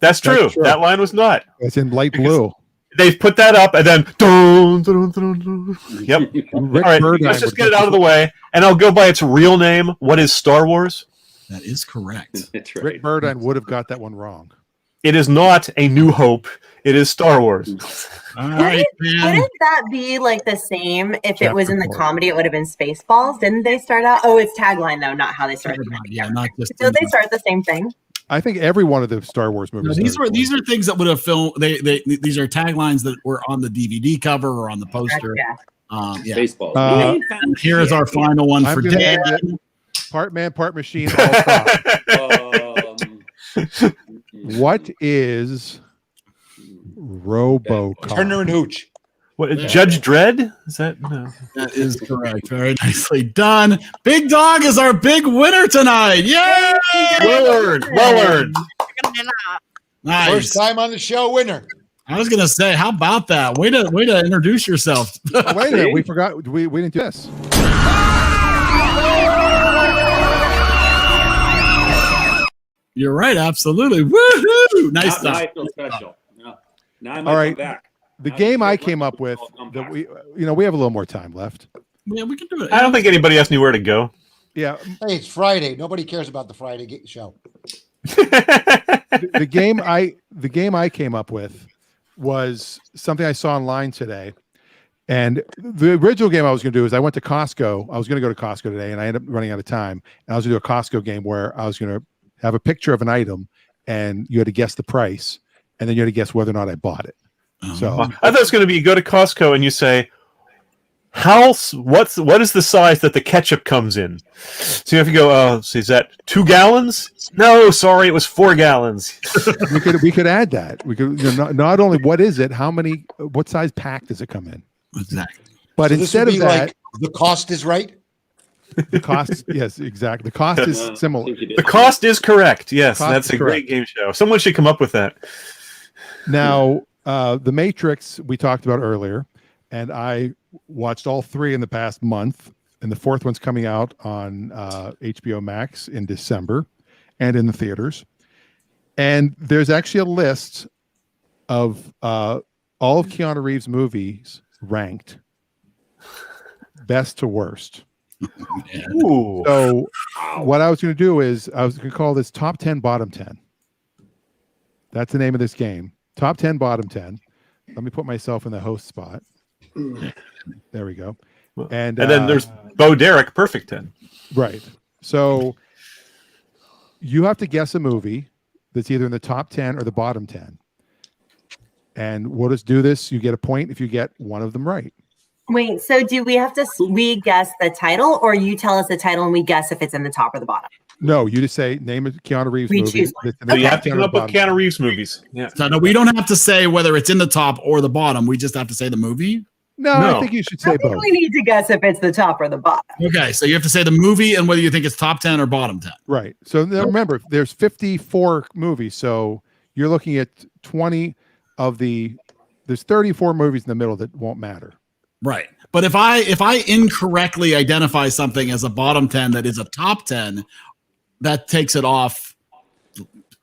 that's true. That's true. That line was not. It's in light blue. They've put that up and then. Dun, dun, dun, dun. Yep. Rick All right, Burdine let's just would get it out of the way, and I'll go by its real name. What is Star Wars? That is correct. That's Rick right. Burdine would have got that one wrong. It is not A New Hope. It is Star Wars. All right, man. Wouldn't that be like the same if it was Chapter in the 4. comedy? It would have been Spaceballs. Didn't they start out? Oh, it's tagline though, not how they started. Yeah, not just. So they start the same thing. I think every one of the Star Wars No, movies. these are things that would have filmed. These are taglines that were on the DVD cover or on the poster. Gotcha. Yeah. Baseball. And here is our final one I'm for gonna Dan. end it. Part man, part machine. All prop. What is RoboCop? Turner and Hooch. What, Judge Dredd? Is that no? That is correct. Very nicely done. Big Dog is our big winner tonight. Yay! Well earned. Well earned. Nice. First time on the show winner. I was gonna say, how about that? Way to introduce yourself. Oh, wait a minute, we forgot. We didn't do this. You're right. Absolutely. Woohoo! Nice Now I stuff. feel special. Now I might All right. come back. The Now game that I you came up with I'll come that back. we have a little more time left. Yeah, we can do it. I don't think anybody else knew where to go. Yeah, Hey, it's Friday. Nobody cares about the Friday show. the game I came up with was something I saw online today. And the original game I was going to do is I went to Costco. I was going to go to Costco today, and I ended up running out of time. And I was going to do a Costco game where I was going to have a picture of an item, and you had to guess the price, and then you had to guess whether or not I bought it. So I thought it was going to be you go to Costco and you say, what is the size that the ketchup comes in? So you have to go, so is that 2 gallons? No, sorry, it was 4 gallons. we could add that. We could not only what is it, what size pack does it come in? Exactly. But So this instead would of be that, like, the cost is right. the cost, yes, exactly. The cost is I similar. think you did. The cost is correct. Yes, Cost that's is a great correct. game show. Someone should come up with that. Now, The Matrix we talked about earlier, and I watched all 3 in the past month, and the 4th one's coming out on HBO Max in December and in the theaters. And there's actually a list of all of Keanu Reeves' movies ranked best to worst. Ooh. So what I was going to do is I was going to call this Top 10, Bottom 10. That's the name of this game. Top 10, Bottom 10. Let me put myself in the host spot. There we go. And then there's Bo Derek, Perfect 10. right. So you have to guess a movie that's either in the top 10 or the bottom 10. And we'll just do this. You get a point if you get one of them right. Wait, so do we have to we guess the title, or you tell us the title and we guess if it's in the top or the bottom? No, you just say name a Keanu Reeves We movie. choose one. that's in So the you top have to 10 come or up with bottom Keanu 10. Reeves movies. Yeah. So no, we don't have to say whether it's in the top or the bottom. We just have to say the movie. No, I think you should say I think both. we need to guess if it's the top or the bottom. Okay, so you have to say the movie and whether you think it's top 10 or bottom 10. Right. So now remember, there's 54 movies, so you're looking at 20 of the. There's 34 movies in the middle that won't matter. Right. But if I incorrectly identify something as a bottom 10 that is a top 10, that takes it off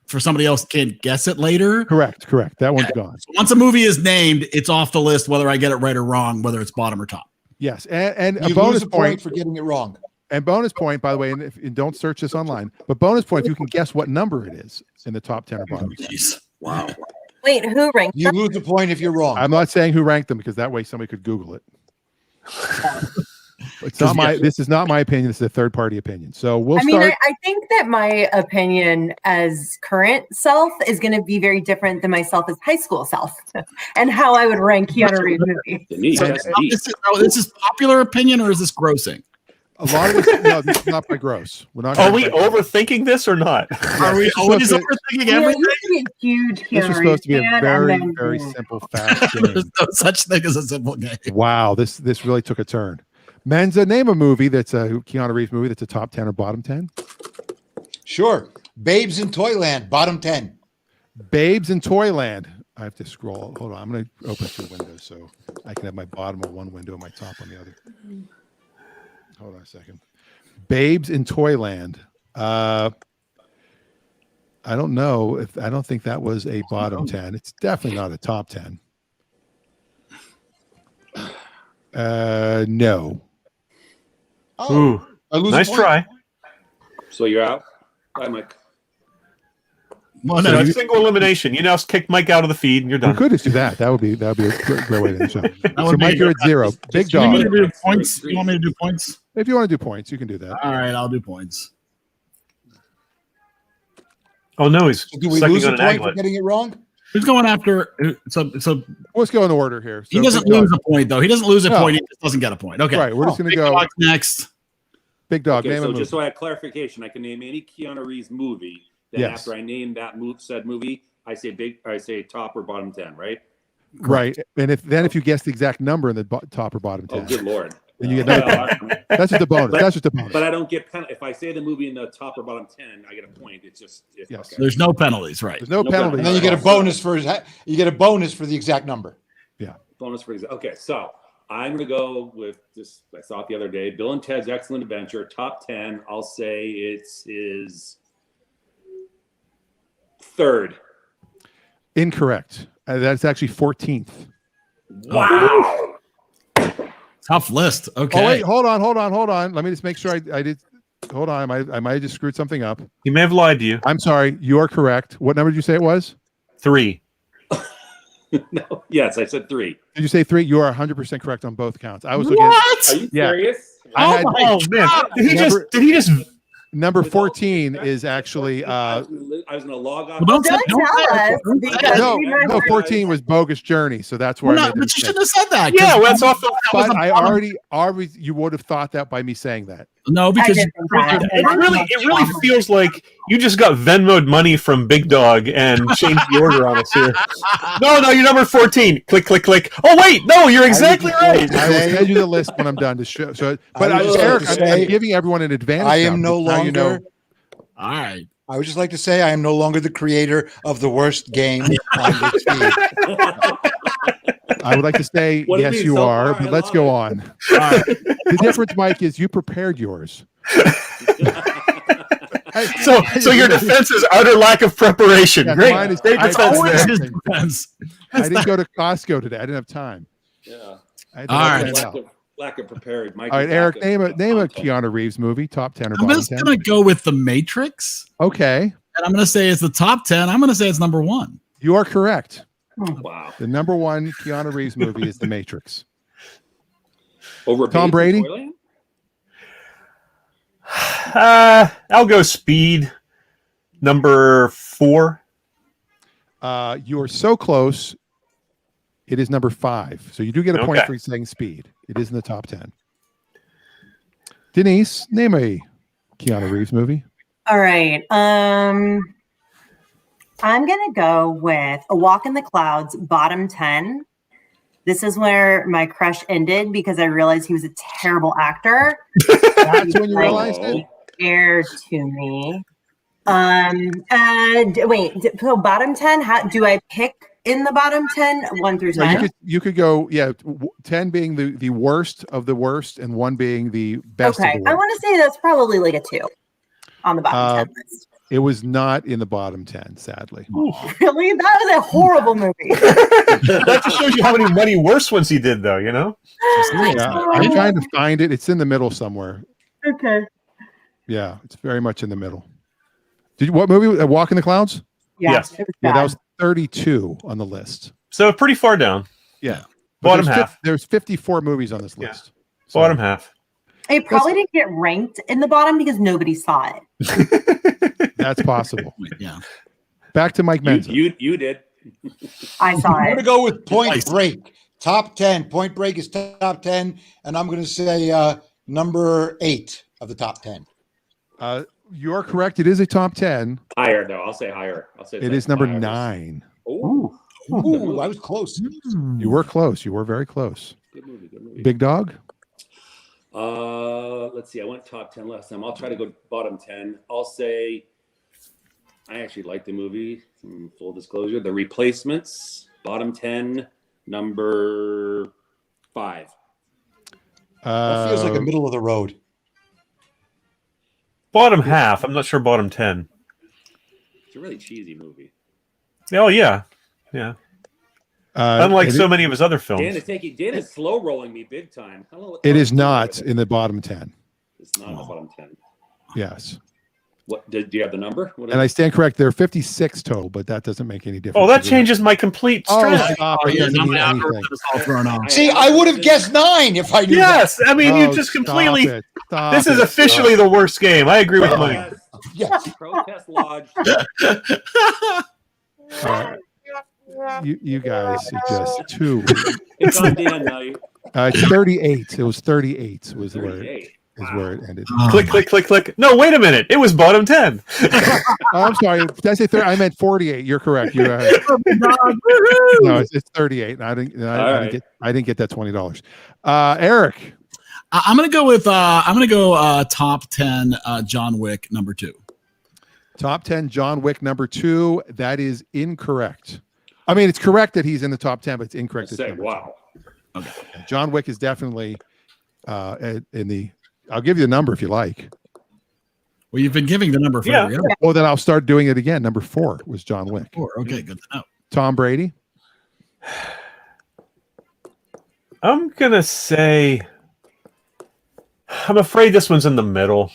for somebody else can't guess it later. Correct. That one's gone. So once a movie is named, it's off the list, whether I get it right or wrong, whether it's bottom or top. Yes, and You a bonus lose a point point for getting it wrong. And bonus point, by the way, and don't search this online, but bonus point if you can guess what number it is in the top 10 or bottom 10. Jeez. Wow. Wait, who ranked You them? lose a point if you're wrong. I'm not saying who ranked them because that way somebody could Google it. It's not my. This is not my opinion. This is a third-party opinion. So we'll I mean, start. I think that my opinion as current self is going to be very different than myself as high school self, and how I would rank Keanu Reeves movie. Denise, So that's deep. this is popular opinion or is this grossing? A lot of this. No, this is not by gross. We're not. Are we overthinking this or not? Are we this is always supposed overthinking You know, I everything? used to be a huge This Keanu was supposed Reeves to be a fan, very, and then very simple, fast game. There's no such thing as a simple game. Wow, this really took a turn. Menza, name a movie that's a Keanu Reeves movie that's a top 10 or bottom 10. Sure. Babes in Toyland, bottom 10. Babes in Toyland. I have to scroll. Hold on. I'm going to open 2 windows so I can have my bottom on one window and my top on the other. Hold on a second. Babes in Toyland. I don't know if I don't think that was a bottom 10. It's definitely not a top 10. No. Oh, Ooh, I lose nice a point. try. So you're out. Bye, Mike. Well, So no, it's single elimination. You now kick Mike out of the feed, and you're We done. could just do that. That would be a great way to end the show. So would be Mike, you're at good. 0. Big you want me dog. to do points? You want me to do points? If you want to do points, you can do that. All right, I'll do points. Oh no, he's Do we sucking lose a on an point for aglet. getting it wrong? Who's going after? So Let's go in order here. he So doesn't Big Dog- lose a point though. He doesn't lose a No. point. He just doesn't get a point. Okay. Right. We're just going to Big go. Dog's next. Big Dog. Okay, Name a so movie. just so I have clarification, I can name any Keanu Reeves movie. Then Yes. after I name that said movie, I say top or bottom 10, right? Right. And if you guess the exact number in the top or bottom 10, Oh, good lord! then you get another point. That's just a bonus. That's just a bonus. But I don't get if I say the movie in the top or bottom 10, I get a point. It's just Yes. okay. There's no penalties, right? There's no No penalty. And then you get a bonus for the exact number. Bonus for example. Okay, so I'm going to go with this. I saw it the other day. Bill and Ted's Excellent Adventure, top 10. I'll say it's his third. Incorrect. That's actually 14th. Wow. Tough list. Okay. Oh wait, hold on. Let me just make sure I did. Hold on, I might have just screwed something up. He may have lied to you. I'm sorry. You are correct. What number did you say it was? 3. No. Yes, I said 3. Did you say 3? You are 100% correct on both counts. I was looking at What? Are you Yeah. serious? I had Oh man, did he just? number 14 is actually I was going to log off. Well, don't Don't say- tell us don't say- because no, we might no, 14 was Bogus Journey, so that's where Well, I no, made the but you mistake. shouldn't have said that. 'cause Yeah, well, that's off the. that was But a I bottom- already, you would have thought that by me saying that. No, because didn't think that. It really feels like you just got Venmoed money from Big Dog and changed the order on us here. No, you're number 14. Click, click, click. Oh wait, no, you're exactly right. I will send you the list when I'm done to show. So, but I would just Eric, like to I'm say, giving everyone an advantage. I now, am no because now longer. you know- all right. I would just like to say I am no longer the creator of the worst game on this feed. I would like to say What do you yes, mean? you So are, far, I but let's love go it. on. The difference, Mike, is you prepared yours. So your defense is utter lack of preparation. Yeah, Great, mine is- great I- defense always there. is- Depends. I didn't go to Costco today. I didn't have time. Yeah. I had to All work right. that out. Lack of prepared. Mike All right, is Eric, lack name a of content. Keanu Reeves movie, top 10 or I'm bottom just 10. going to go with The Matrix, Okay, and I'm going to say it's the top 10. I'm going to say it's number 1. you are correct. Wow. The number 1 Keanu Reeves movie is The Matrix. Over Tom Babes in Brady? Toyland? I'll go Speed, number 4. You are so close. It is number 5. So you do get a point Okay. for saying Speed. It is in the top 10. Denise, name a Keanu Reeves movie. All right. I'm gonna go with A Walk in the Clouds, bottom 10. This is where my crush ended because I realized he was a terrible actor. That's when you realized it? Scared to me. Wait, so bottom 10, how do I pick in the bottom 10, 1 through 10? Well, you could go, 10 being the worst of the worst and 1 being the best Okay, of the worst. I want to say that's probably like a 2 on the bottom 10 list. It was not in the bottom 10, sadly. Really? That was a horrible movie. That just shows you how many worse ones he did, though, you know? Yeah, I'm trying to find it. It's in the middle somewhere. Okay. Yeah, it's very much in the middle. What movie? Walk in the Clouds? Yes. It was Yeah, that bad. was 32 on the list. So pretty far down. Yeah. Bottom there's half. There's 54 movies on this list. So- Bottom half. It probably didn't get ranked in the bottom because nobody saw it. That's possible. Yeah. Back to Mike Menza. You did. I saw I'm going to it. go with Point Nice. Break. Top 10. Point Break is top 10. And I'm going to say number 8 of the top 10. You are correct. It is a top 10. Higher though. I'll say higher. I'll say It is number higher. 9. Ooh. Ooh, I was close. You were close. You were very close. Good movie. Good movie. Big Dog? Let's see. I went top 10 last time. I'll try to go bottom 10. I'll say I actually like the movie. Full disclosure. The Replacements, bottom 10, number 5. That feels like a middle of the road. Bottom half. I'm not sure bottom 10. It's a really cheesy movie. Oh, yeah. Yeah. Unlike so many of his other films. Dan is slow rolling me big time. I don't know what It is not in the bottom 10. It's not in the bottom 10. Yes. What do you have the number? What And I stand correct. There are 56 total, but that doesn't make any difference. Oh, that changes my complete strategy. Stop. It doesn't mean anything. See, I would have guessed 9 if I knew Yes. I mean, you Oh, just stop completely. it. Stop This is it. officially the worst game. I agree with Mike. Protest, Yes. protest lodge. All right. You guys are just too. It's on Dan night. It's 38. It was 38 was where 38. where it ended. Click, click, click, click. No, wait a minute. It was bottom 10. Oh, I'm sorry. Did I say 30? I meant 48. You're correct. You're no, it's 38. And I didn't get that $20. Eric. I'm gonna go with top 10 John Wick number 2. Top 10 John Wick number 2. That is incorrect. I mean, it's correct that he's in the top 10, but it's incorrect. It's number 2. Wow. Okay. John Wick is definitely in the. I'll give you the number if you like. Well, you've been giving the number for Yeah. Well, then I'll start doing it again. Number 4 was John Wick. 4. Okay, good to know. Tom Brady. I'm going to say. I'm afraid this one's in the middle,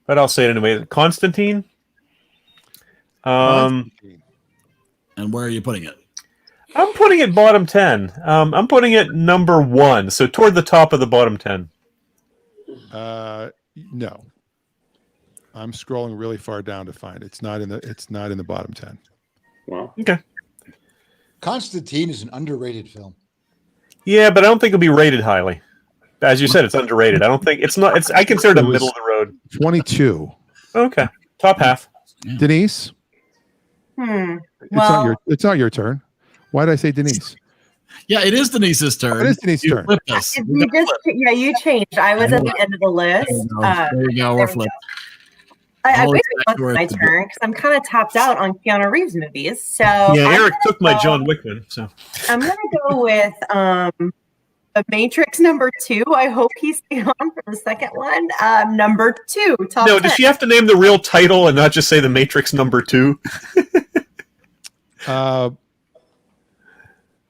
but I'll say it anyway. Constantine. And where are you putting it? I'm putting it bottom 10. I'm putting it number 1, so toward the top of the bottom 10. No. I'm scrolling really far down to find it. It's not in the bottom 10. Wow. Okay. Constantine is an underrated film. Yeah, but I don't think it'll be rated highly. As you said, it's underrated. I don't think it's not. It's I consider it a middle of the road. 22. Okay, top half. Denise. Well, It's not your turn. Why did I say Denise? Yeah, it is Denise's turn. It is Denise's You turn. flipped us. you changed. I was at the end of the list. There you go. We're flipped. I Always wish it back to wasn't where my it's turn because I'm kind of topped out on Keanu Reeves movies. So Yeah, Eric took my John Wick one. So I'm gonna go with The Matrix number 2. I hope he stayed on for the second one. Number 2. Top no, 10. does she have to name the real title and not just say The Matrix number 2?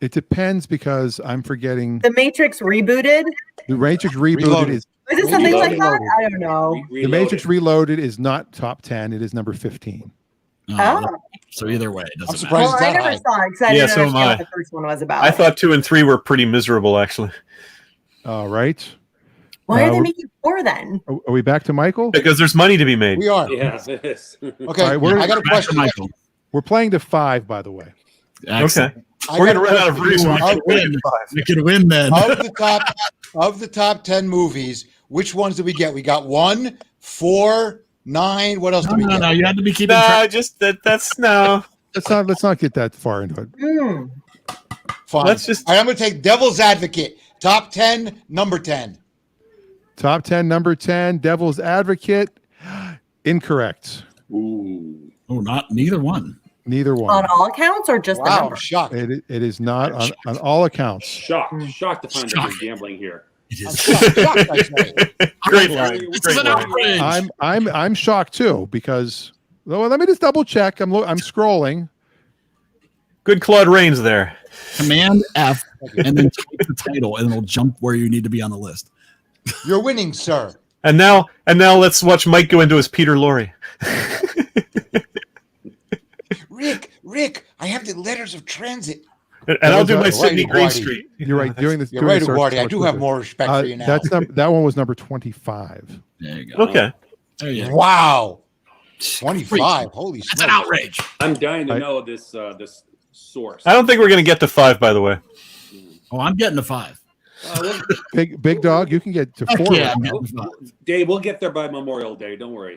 It depends because I'm forgetting. The Matrix rebooted. The Matrix Rebooted Reloaded. is Is it something like that? Reloaded. I don't know. The Matrix Reloaded is not top 10. It is number 15. Oh. So either way, it doesn't I'm surprised Well, it's I that never high. saw it because I Yeah, didn't so am understand I. what the first one was about. I thought 2 and 3 were pretty miserable, actually, All right. Why are they we're- making 4 then? Are we back to Michael? because there's money to be made. We are. Yeah, it is. Okay, All right, we're- I got a Back to question. Michael. We're playing to 5, by the way. Excellent. Okay, I we're got gonna a run out of question reasons. for you. Win. We could win then. Of the top 10 movies, which ones did we get? We got 1, 4, 9. What else did we get? No. You had to be keeping No, track. just that's no. Let's not get that far into it. Fine. Let's just. All right, I'm going to take Devil's Advocate. Top 10, number 10. Top 10, number 10, Devil's Advocate. Incorrect. Ooh. Oh, neither one. Neither one. On all accounts or just the Wow, number? I'm shocked. It is not on all accounts. Shocked to find that there's gambling here. It I'm is. shocked, I say. Great line. This Great is an line. outrage. I'm shocked too because well, let me just double check. I'm scrolling. Good Claude Rains there. Command F and then type the title, and it'll jump where you need to be on the list. You're winning, sir. And now let's watch Mike go into his Peter Lorre. Rick, I have the letters of transit. And I'll do my Right, Sidney Right, Greenstreet. You're right. Doing this. You're doing right, this Eduardo. I much do have quicker. more respect for you now. That one was number 25. There you go. Okay. There you go. Wow. 25. Holy That's smokes. an outrage. I'm dying to know this this source. I don't think we're going to get to 5, by the way. Oh, I'm getting to 5. Big dog, you can get to 4. Yeah, I'm getting to 5. Dave, we'll get there by Memorial Day. Don't worry.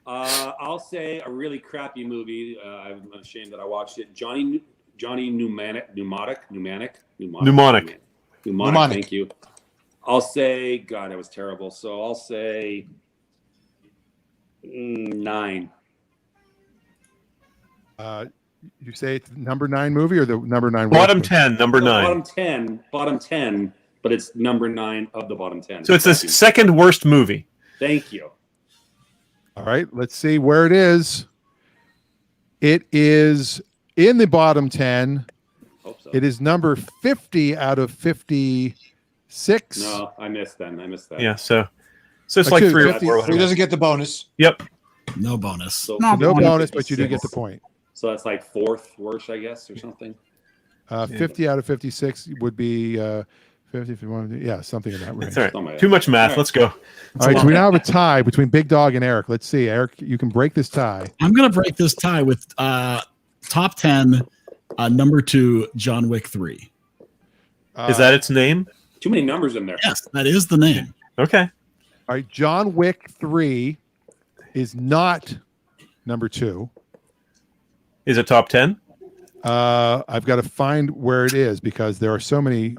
I'll say a really crappy movie. I'm ashamed that I watched it. Johnny Mnemonic. Thank you. I'll say, God, that was terrible. So I'll say 9. You say it's the number 9 movie or the number 9? Bottom worst 10, number 9. Bottom 10, but it's number 9 of the bottom 10. So it's the second worst movie. Thank you. All right, let's see where it is. It is in the bottom 10. Hope so. It is number 50 out of 56. No, I missed that. Yeah, so it's like Actually, 3 or 50 4. So he doesn't get the bonus. Yep. No bonus. So No bonus, but you do get the point. So that's like 4th worst, I guess, or something. 50 out of 56 would be 50, 51, yeah, something in that range. That's all right. Too much math. Let's go. All right, so we now have a tie between Big Dog and Eric. Let's see, Eric, you can break this tie. I'm going to break this tie with top 10, number 2, John Wick 3. Is that its name? Too many numbers in there. Yes, that is the name. Okay. All right, John Wick 3 is not number 2. Is it top 10? I've got to find where it is because there are so many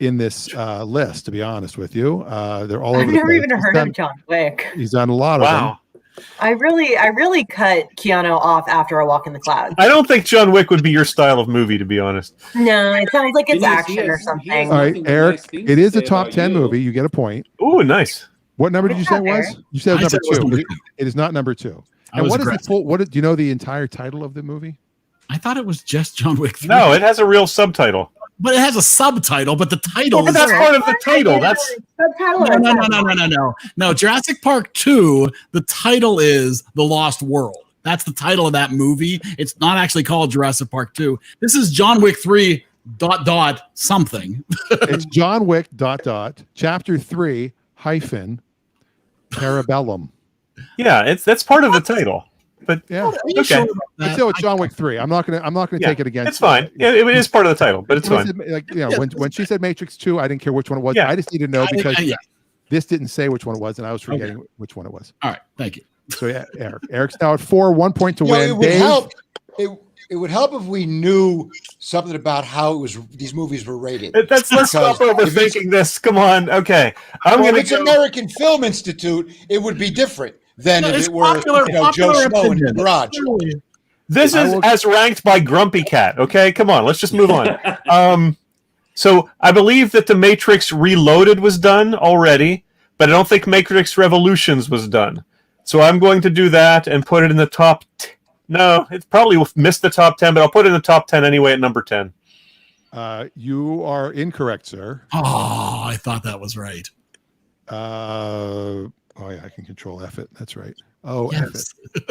in this list, to be honest with you. They're all over I've the never place. even heard of John Wick. He's done a lot of them. Wow. I really cut Keanu off after A Walk in the Clouds. I don't think John Wick would be your style of movie, to be honest. No, it sounds like it's Denise, action or something. All right, Nothing but Eric, nice things it to is a say top about 10 you. movie. You get a point. Ooh, nice. What number did you say it Good was? job, You said I it was said it was number number 2. It is not number 2. I And was what is the aggressive. full? Do you know the entire title of the movie? I thought it was just John Wick 3. No, it has a real subtitle. But it has a subtitle, but the title But is... that's part of the title. That's No. Jurassic Park 2, the title is The Lost World. That's the title of that movie. It's not actually called Jurassic Park 2. This is John Wick 3 ... something. It's John Wick ... Chapter 3 hyphen Parabellum. yeah. That's part of the title. But Yeah, Are you Okay. sure about but that? still, it's John Wick 3. I'm not gonna yeah, take it against. it's fine. Yeah, it is part of the title, but it's When fine. she said- Like, you know, when she said Matrix 2, I didn't care which one it was. Yeah. I just need to know because yeah. this didn't say which one it was, and I was forgetting which one it was. All right. Thank you. So yeah, Eric's now at 4, 1 point to You know, win. it would Dave, help. It would help if we knew something about how these movies were rated. Let's stop Because if overthinking this. Come on. Okay. I'm Well, going if to it's American Film Institute, it would be different than No, if it's it were popular Joe Schmo in the opinion. garage. This I is will- as ranked by Grumpy Cat. Okay, come on, let's just move on. So I believe that The Matrix Reloaded was done already, but I don't think Matrix Revolutions was done. So I'm going to do that and put it in the top. No, it probably missed the top 10, but I'll put it in the top 10 anyway at number 10. you are incorrect, sir. Oh, I thought that was right. Oh yeah, I can control F it. That's right. Oh, Yes. F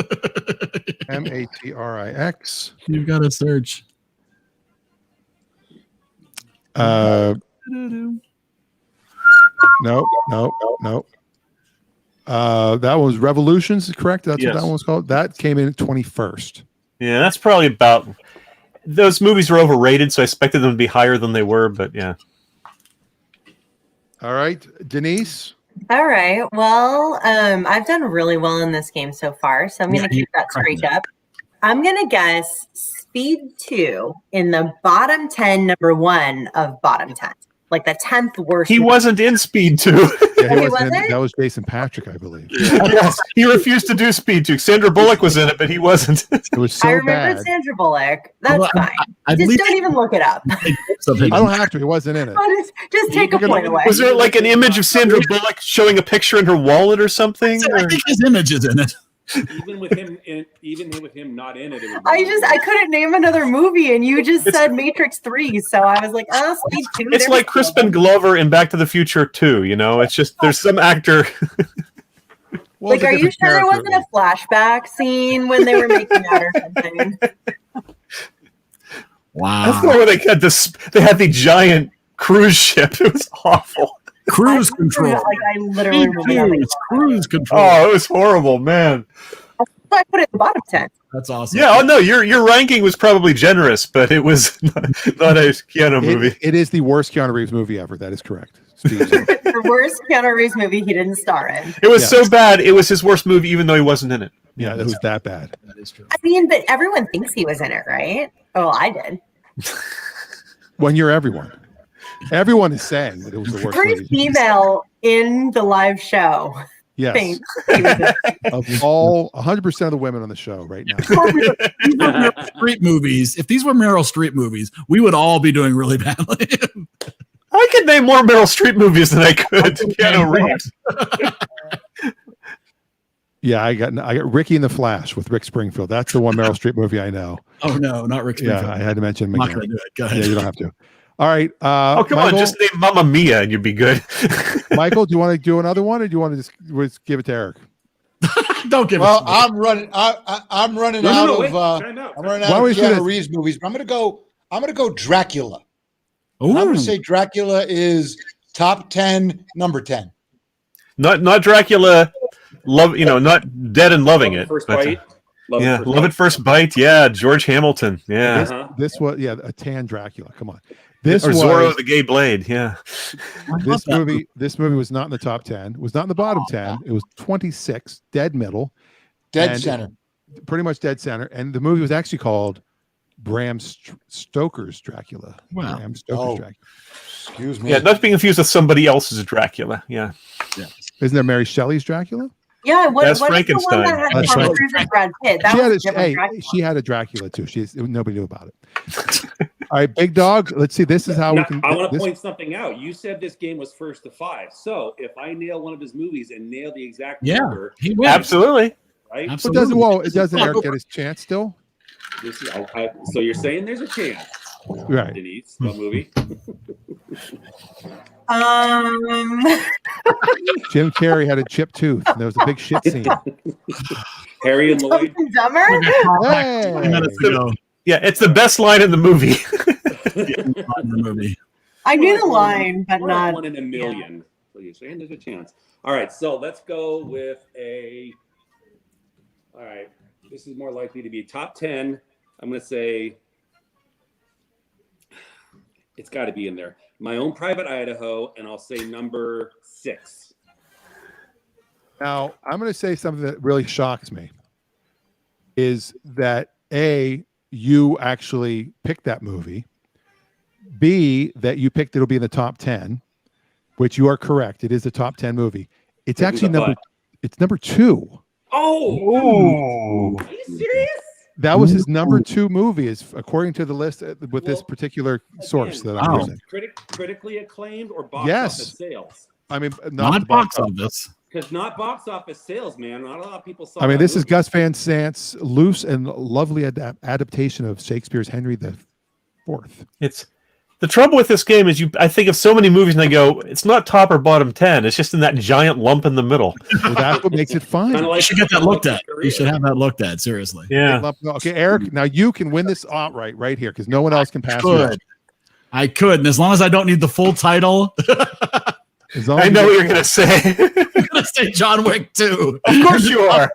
it. Matrix. You've got to search. No. That was Revolutions, correct? That's Yes. what that one was called. That came in at 21st. Yeah, that's probably about. Those movies were overrated, so I expected them to be higher than they were, but yeah. All right, Denise. All right. Well, I've done really well in this game so far, so I'm going to Yeah, keep that correct. streak up. I'm going to guess Speed 2 in the bottom 10, number 1 of bottom 10. Like the 10th worst. He wasn't in Speed 2. Yeah, He wasn't in- wasn't? that was Jason Patrick, I believe. Yes, he refused to do Speed 2. Sandra Bullock was in it, but he wasn't. It was so I remember bad. Sandra Bullock. That's Well, fine. I Just believe don't even look it up. something. I don't have to. He wasn't in it. Just take a point away. Was there like an image of Sandra Bullock showing a picture in her wallet or something? I think his image is in it. Even with him not in it, it was I couldn't name another movie, and you just said Matrix 3, so I was like, oh, Speed 2. It's like Crispin Glover in Back to the Future 2, you know? It's just there's some actor. Well, Like, are you sure there wasn't a flashback scene when they were making out or something? Wow. That's the one where they had this. They had the giant cruise ship. It was awful. Cruise I control. literally remember. It's cruise control. Oh, it was horrible, man. I put it in the bottom 10. That's awesome. Yeah. Oh no, your ranking was probably generous, but it was not a Keanu movie. It is the worst Keanu Reeves movie ever. That is correct. The worst Keanu Reeves movie he didn't star in. It was Yeah. so bad. It was his worst movie, even though he wasn't in it. Yeah, it was that bad. That is true. I mean, but everyone thinks he was in it, right? Oh, I did. When you're everyone. Everyone is saying that it was the worst Every movie. female in the live show Yes. thinks he was in it. Of all 100% of the women on the show right now. These were Meryl Streep movies. If these were Meryl Streep movies, we would all be doing really badly. I could name more Meryl Streep movies than I could Keanu Reeves. Yeah, I got Ricky and the Flash with Rick Springfield. That's the one Meryl Streep movie I know. Oh no, not Rick Yeah, Springfield. I had to mention him I'm not again. gonna do it. Go ahead. Yeah, you don't have to. All right. Oh, come Michael, on, just name Mamma Mia and you'd be good. Michael, do you want to do another one, or do you want to just give it to Eric? Don't give Well, it. I'm running. I'm running out of. Time out. I'm running Why out don't we of do Keanu this? Reeves movies. But I'm gonna go Dracula. Ooh. I'm gonna say Dracula is top 10, number 10. Not Dracula. Love, not Dead and Loving It. First but, bite. yeah, Love at First Bite. Yeah, George Hamilton. Yeah, Uh-huh. This was a tan Dracula. Come on. This or was Zorro the Gay Blade. Yeah, this movie. This movie was not in the top 10. Was not in the bottom 10. It was 26, dead middle, Dead And- center. pretty much dead center. And the movie was actually called Bram Stoker's Dracula. Wow. Bram Stoker's Oh. Dracula. Excuse me. yeah. Not to be confused with somebody else's Dracula. Yeah, Isn't there Mary Shelley's Dracula? Yeah, what That's is the one Frankenstein. that had That's Tom right. Cruise and Brad Pitt? That She was had a different Dracula. she had a Dracula too. Nobody knew about it. All right, big dog. Let's see. This is how we Now, can. I want to this- point something out. You said this game was first to 5. So if I nail one of his movies and nail the exact Yeah, number, he wins. absolutely. right? It Absolutely. doesn't. Well, it doesn't. Eric get his chance still. This is, so you're saying there's a chance, Right. Denise? What movie? Jim Carrey had a chipped tooth. And there was a big shit scene. Harry and Dumb Lloyd. and Dumber? Hey! 20 minutes ago. Yeah, it's the best line in the movie. In the movie. I knew the line, but Or not. one in a million. So you're saying there's a chance. All right, so let's go with a. All right, this is more likely to be top 10. I'm going to say it's got to be in there. My Own Private Idaho, and I'll say number 6. Now, I'm going to say something that really shocks me is that A, you actually picked that movie. B, that you picked it'll be in the top 10, which you are correct. It is a top 10 movie. It's Who's actually the number butt? it's number 2. Oh, are you serious? That was his number 2 movie, is according to the list with this Well, particular source that I'm wow. using. Critically acclaimed or box Yes. office sales? I mean, Not the box office. Because not box office sales, man. Not a lot of people saw. I mean, that this is movie. Gus Van Sant's loose and lovely adaptation of Shakespeare's Henry IV. It's the trouble with this game is I think of so many movies and I go, it's not top or bottom 10. It's just in that giant lump in the middle. Well, that's what makes it fun. Kinda You should get that looked at. You should have that looked at. Seriously. Yeah. Okay, Eric, now you can win this outright right here because no one else can pass you up. Could. I could, and as long as I don't need the full title, As long I as know you- what you're going to say. I'm gonna say John Wick 2. Of course you are.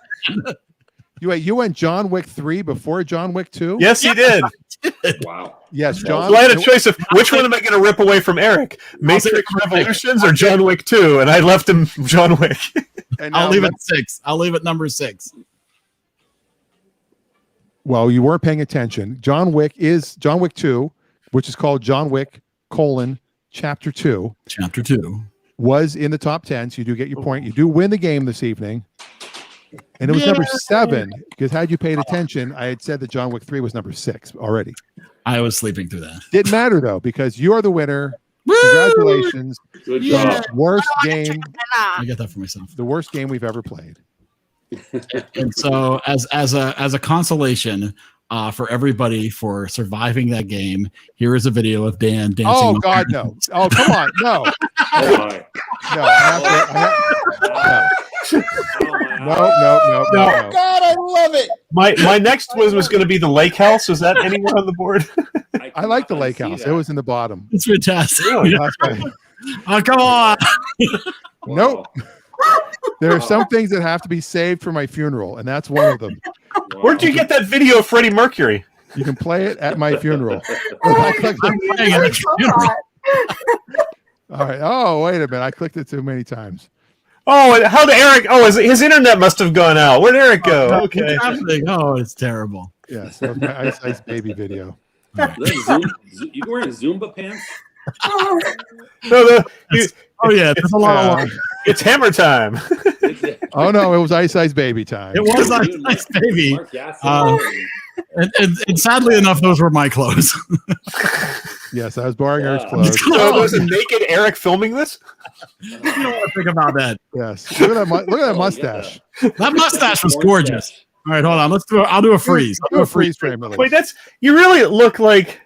You went John Wick 3 before John Wick 2? Yes, you did. Wow. Yes, John. Well, I had a choice of which one am I going to rip away from Eric? Matrix Revolutions or John Wick 2? And I left him John Wick. And I'll now leave it 6. I'll leave it number 6. well, you weren't paying attention. John Wick 2, which is called John Wick: Chapter 2. Chapter 2 was in the top 10, so you do get your point. You do win the game this evening. And it was number 7, because had you paid attention, I had said that John Wick 3 was number 6 already. I was sleeping through that. Didn't matter, though, because you are the winner. Congratulations. Good job. Worst game. I get that for myself. The worst game we've ever played. And so as a consolation for everybody for surviving that game, here is a video of Dan dancing. Oh, God, no. Oh, come on. No. Oh my. No. God, I love it. My next was going to be the lake house. Was that anywhere on the board? I like the lake house. It was in the bottom. It's fantastic. Really? Oh, come on. Nope. There are some things that have to be saved for my funeral, and that's one of them. Where'd you get that video of Freddie Mercury? You can play it at my funeral. I'm playing it at your funeral. All right. Oh, wait a minute. I clicked it too many times. Oh, how did Eric? Oh, his internet must have gone out. Where'd Eric go? Okay. Oh, it's terrible. Yes, that was my Ice Ice Baby video. You wearing Zumba pants? No, Oh yeah, there's a lot of it's hammer time. Oh no, it was Ice Ice Baby time. It was Ice Baby. And sadly enough, those were my clothes. Yes, I was borrowing Eric's clothes. So was a naked Eric filming this? You don't want to think about that. Yes. Look at that mustache. That mustache was gorgeous. All right, hold on. I'll do a freeze. Do a freeze frame. Wait, you really look like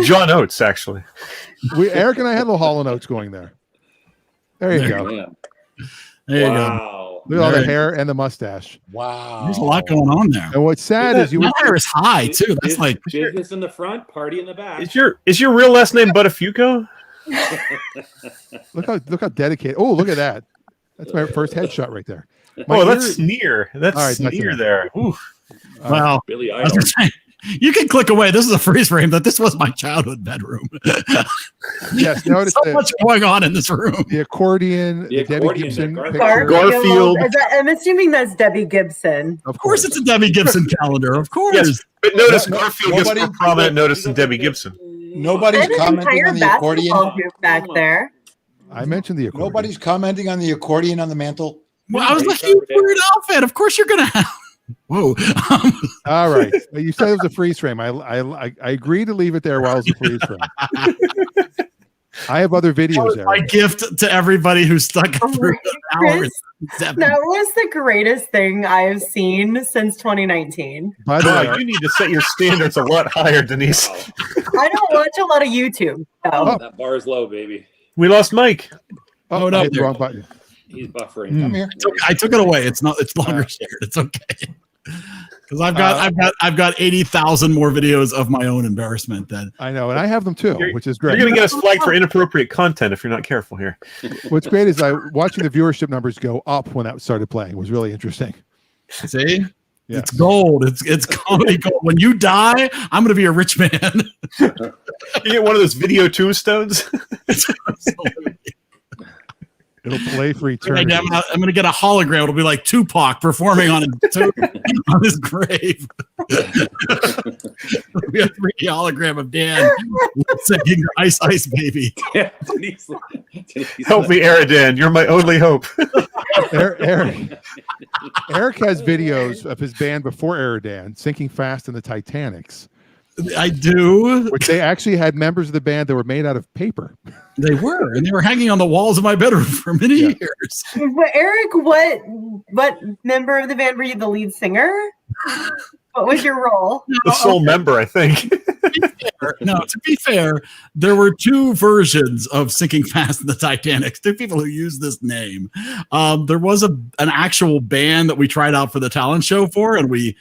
John Oates, actually. Eric and I had the Hall & Oates going there. There you go. Yeah. There you go. Wow. Look at all the hair and the mustache. Wow. There's a lot going on there. And what's sad is That hair is high too. That's like business in the front, party in the back. Is your real last name Buttafuoco? Look how dedicated. Oh, look at that. That's my first headshot right there. That's Sneer. That's all right, Sneer there. Ooh. Wow. Billy I was Idol. gonna say, you can click away. This is a freeze frame that this was my childhood bedroom. Yes, notice so much going on in this room. The accordion, the Debbie Gibson the picture. Garfield. I'm assuming that's Debbie Gibson. Of course, it's a Debbie Gibson calendar. Of course. Yes, but notice Garfield gets Nobody- more prominent notice than Debbie Gibson. Nobody's commenting on the accordion. Group back there. I mentioned the accordion. Nobody's commenting on the accordion on the mantle. Well, I was like, you Weird Al fan. Of course, you're gonna have. Whoa. All right. You said it was a freeze frame. I agree to leave it there while it's a freeze frame. I have other videos there. My gift to everybody who stuck through an hour. That was the greatest thing I have seen since 2019. By the way, you need to set your standards a lot higher, Denise. I don't watch a lot of YouTube. So. That bar is low, baby. We lost Mike. Oh, no, I hit the wrong button. He's buffering. Come here. It's okay. I took it away. It's longer shared. It's okay. Because I've got 80,000 more videos of my own embarrassment than I know, and I have them too, which is great. You're going to get us flagged for inappropriate content if you're not careful here. What's great is watching the viewership numbers go up when that started playing was really interesting. See? Yeah. It's gold. It's comedy gold. When you die, I'm going to be a rich man. You get one of those video tombstones. It'll play for eternity. I'm going to get a hologram. It'll be like Tupac performing on his grave. We have a 3D hologram of Dan singing Ice Ice Baby. Yeah, Help me, EriDan. You're my only hope. Eric has videos of his band before EriDan sinking fast in the Titanics. I do. Which they actually had members of the band that were made out of paper. They were, and they were hanging on the walls of my bedroom for many years. But Eric, what member of the band were you? The lead singer? What was your role? The sole member, I think. To be fair, there were two versions of Sinking Fast in the Titanic. Two people who used this name. There was an actual band that we tried out for the talent show for, and we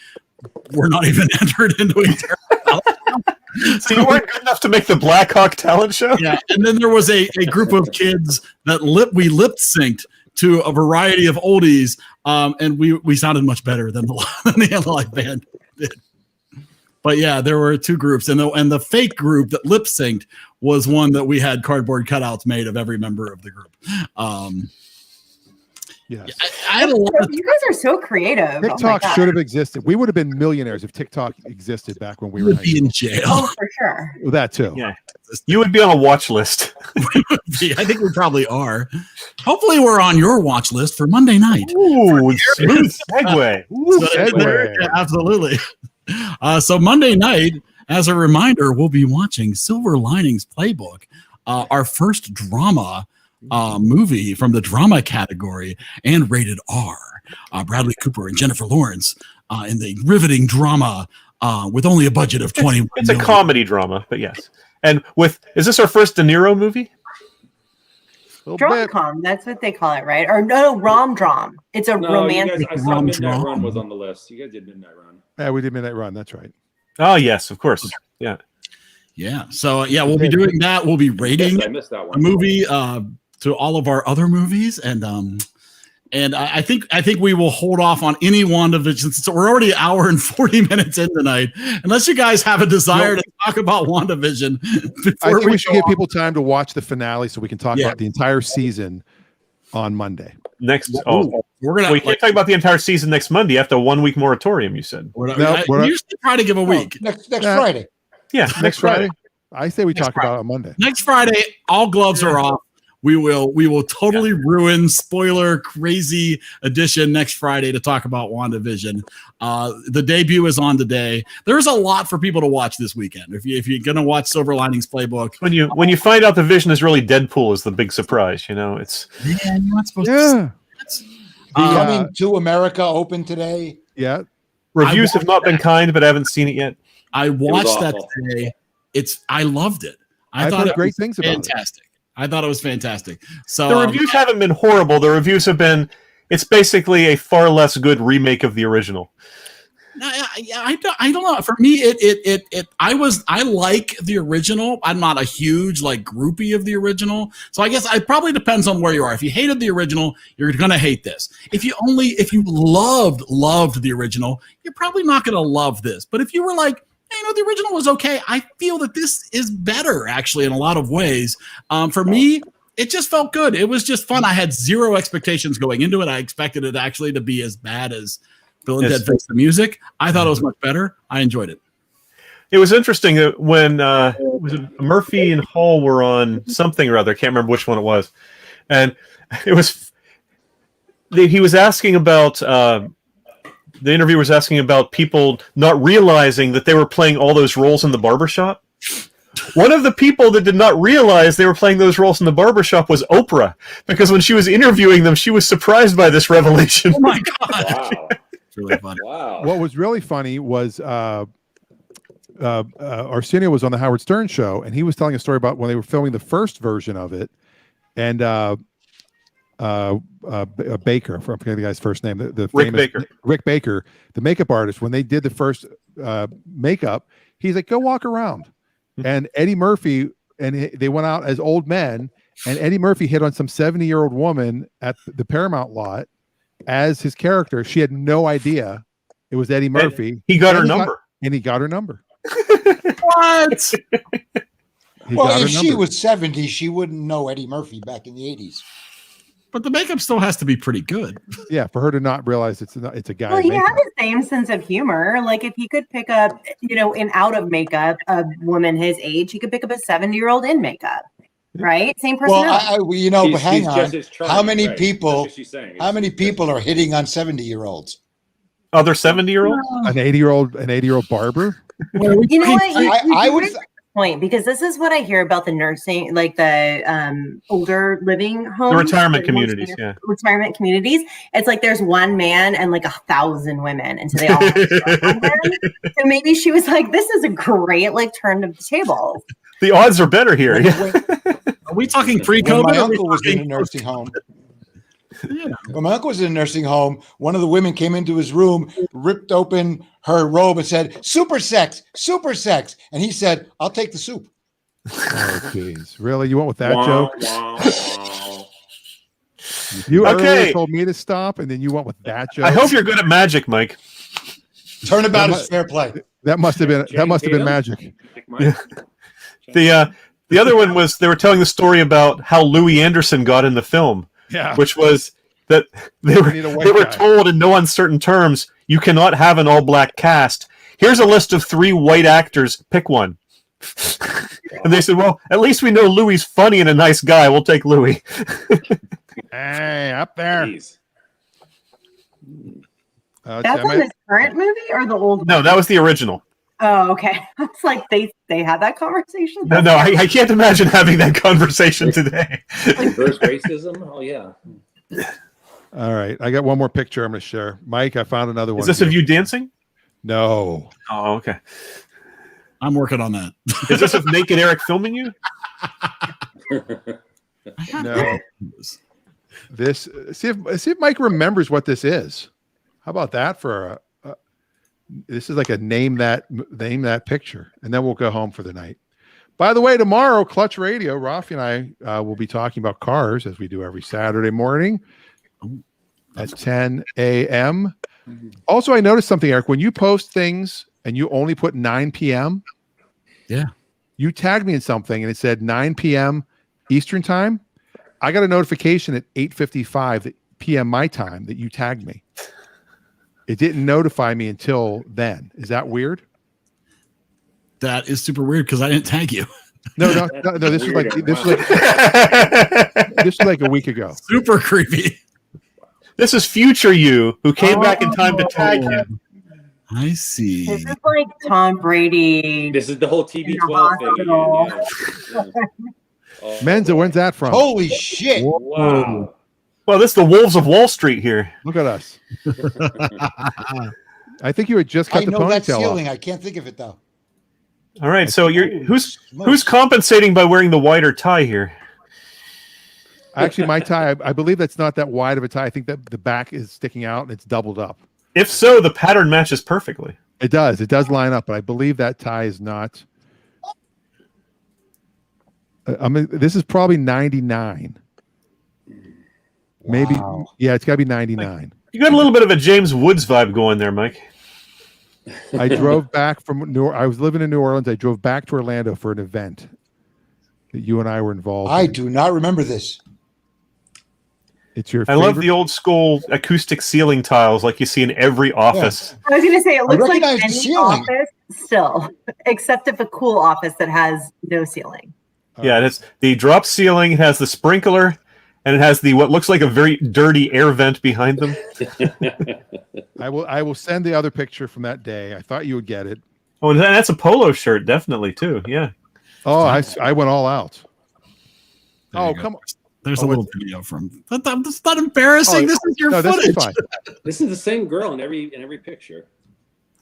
were not even entered into a So you weren't good enough to make the Black Hawk talent show? Yeah, and then there was a group of kids that we lip synced to a variety of oldies, and we sounded much better than the live band did. But yeah, there were two groups, and the fake group that lip synced was one that we had cardboard cutouts made of every member of the group. Yes. I had a lot of You guys are so creative. Oh my TikTok God. should have existed. We would have been millionaires if TikTok existed back when we were in high be school. in jail. Oh, for sure. That too. Yeah. You would be on a watch list. I think we probably are. Hopefully, we're on your watch list for Monday night. Ooh, smooth segue. So, segue. yeah, absolutely. So Monday night, as a reminder, we'll be watching Silver Linings Playbook, our first drama movie from the drama category and rated R. Bradley Cooper and Jennifer Lawrence in the riveting drama with only a budget of 20. It's a comedy drama, but yes. And is this our first De Niro movie? Drom-com, that's what they call it, right? Or no, rom-drom. It's a No, romantic. you guys, I saw Midnight rom-com. Run was on the list. You guys did Midnight Run. Yeah, we did Midnight Run. That's right. Oh, yes, of course. Yeah. Yeah. So we'll be doing that. We'll be rating Yes, I missed that a one. movie to all of our other movies, and I think we will hold off on any WandaVision. So we're already an hour and 40 minutes in tonight. Unless you guys have a desire to talk about WandaVision, I think we should give people time to watch the finale so we can talk Yeah. about the entire season on Monday. We're gonna. We can't talk about the entire season next Monday after a 1 week moratorium. You said. We're not, No, I we're not- usually try to give a week. Next Yeah. Friday. Yeah, next Friday. I say we Next talk Friday. about it on Monday. Next Friday, all gloves are off. We will totally ruin spoiler crazy edition next Friday to talk about WandaVision. The debut is on today. There's a lot for people to watch this weekend. If you're gonna watch Silver Linings Playbook, When you find out the Vision is really Deadpool is the big surprise. You know, it's you're not supposed to. Yeah. Coming to America open today. Yeah. reviews have not been kind, but I haven't seen it yet. I watched that awful. today. I loved it. I I've thought heard it great was things about it. fantastic. I thought it was fantastic. So The reviews haven't been horrible. The reviews have been. It's basically a far less good remake of the original. I don't know. For me, I like the original. I'm not a huge groupie of the original, so I guess it probably depends on where you are. If you hated the original, you're gonna hate this. If you loved the original, you're probably not gonna love this. But if you were like, hey, the original was okay, I feel that this is better actually in a lot of ways. For me, it just felt good. It was just fun. I had zero expectations going into it. I expected it actually to be as bad as Bill and Ted Face the Music. I thought it was much better. I enjoyed it. It was interesting that when was it Murphy and Hall were on something or other. I can't remember which one it was, and it was he was asking about the interviewer was asking about people not realizing that they were playing all those roles in the barbershop. One of the people that did not realize they were playing those roles in the barbershop was Oprah, because when she was interviewing them, she was surprised by this revelation. Oh my god! Wow. It's really funny. Wow. What was really funny was Arsenio was on the Howard Stern show, and he was telling a story about when they were filming the first version of it, and Baker, I forget the guy's first name, the Rick famous Baker. Rick Baker, the makeup artist. When they did the first makeup, he's like, "Go walk around," and Eddie Murphy and they went out as old men, and Eddie Murphy hit on some 70-year-old woman at the Paramount lot as his character. She had no idea it was Eddie Murphy. He got And her number. and he got her number. What? He Well, got if her she number. was 70, she wouldn't know Eddie Murphy back in the 80s. But the makeup still has to be pretty good. Yeah, for her to not realize it's a guy. Well, in he makeup. had the same sense of humor. Like if he could pick up, in out of makeup, a woman his age, he could pick up a 70-year-old in makeup, right? Same Well, personality. but hang he's on. just as charming, How many right. people? That's what she's saying. How many people are hitting on 70-year-olds? Other 70-year-olds? An 80-year-old barber. You know what? I would. Point, because this is what I hear about the nursing, like the older living homes, The retirement the communities, yeah. retirement communities. It's like there's one man and like 1,000 women, and so they all have to work on him. So maybe she was like, "This is a great turn of the tables." The odds are better here. Yeah. Are we talking When pre-COVID? my or are we uncle was in a talking- nursing home. Yeah. When my uncle was in a nursing home, one of the women came into his room, ripped open her robe, and said, "Super sex, super sex." And he said, "I'll take the soup." Oh, jeez. Really? You went with that Wah, joke? wah, wah. You Okay. earlier told me to stop, and then you went with that joke. I hope you're good at magic, Mike. Turnabout is fair play. That must have been Channing Tatum? magic. Pick mine. The other one was they were telling the story about how Louis Anderson got in the film, Yeah. which was that they need a white were guy. told in no uncertain terms, you cannot have an all-black cast. Here's a list of 3 white actors. Pick one. And they said, well, at least we know Louis funny and a nice guy. We'll take Louis. Hey, up there. Jeez. That's in this current movie or the old one? No, that was the original. Oh, okay. I was like, they had that conversation? No, I can't imagine having that conversation today. Reverse racism? Oh, yeah. All right. I got one more picture I'm going to share. Mike, I found another one. Is this of you dancing? No. Oh, okay. I'm working on that. Is this of naked Eric filming you? No. This. See if Mike remembers what this is. How about that for a this is like a name that picture, and then we'll go home for the night. By the way, tomorrow, Clutch Radio, Rafi and I will be talking about cars as we do every Saturday morning at 10 a.m. Also, I noticed something, Eric. When you post things and you only put 9 p.m., Yeah. you tagged me in something and it said 9 p.m. Eastern time. I got a notification at 8:55 p.m. my time that you tagged me. It didn't notify me until then. Is that weird? That is super weird because I didn't tag you. No. This was like a week ago. Super creepy. This is future you who came back in time to tag him. I see. This is like Tom Brady. This is the whole TB12 thing again. Yeah. Menza, when's that from? Holy shit! Wow. Well, this is the Wolves of Wall Street here. Look at us. I think you had just cut I the know that ponytail ceiling. off. I can't think of it though. All right, so who's compensating by wearing the wider tie here? Actually, my tie, I believe that's not that wide of a tie. I think that the back is sticking out and it's doubled up. If so, the pattern matches perfectly. It does. It does line up, but I believe that tie is not. This is probably 99. Maybe. Wow. Yeah, it's got to be 99. You got a little bit of a James Woods vibe going there, Mike. I drove back from I was living in New Orleans. I drove back to Orlando for an event that you and I were involved I in. do not remember this. It's your I love favorite- the old school acoustic ceiling tiles like you see in every office. I was going to say, it looks like recognize the any ceiling. office still, except if a cool office that has no ceiling. Yeah, it has the drop ceiling, it has the sprinkler, and it has the what looks like a very dirty air vent behind them. I will send the other picture from that day. I thought you would get it. Oh, and that's a polo shirt, definitely too. Yeah. Oh, I went all out. There Oh, you go. come on. There's a little video from. That's not embarrassing. Oh, this is your No, this footage. is fine. This is the same girl in every picture.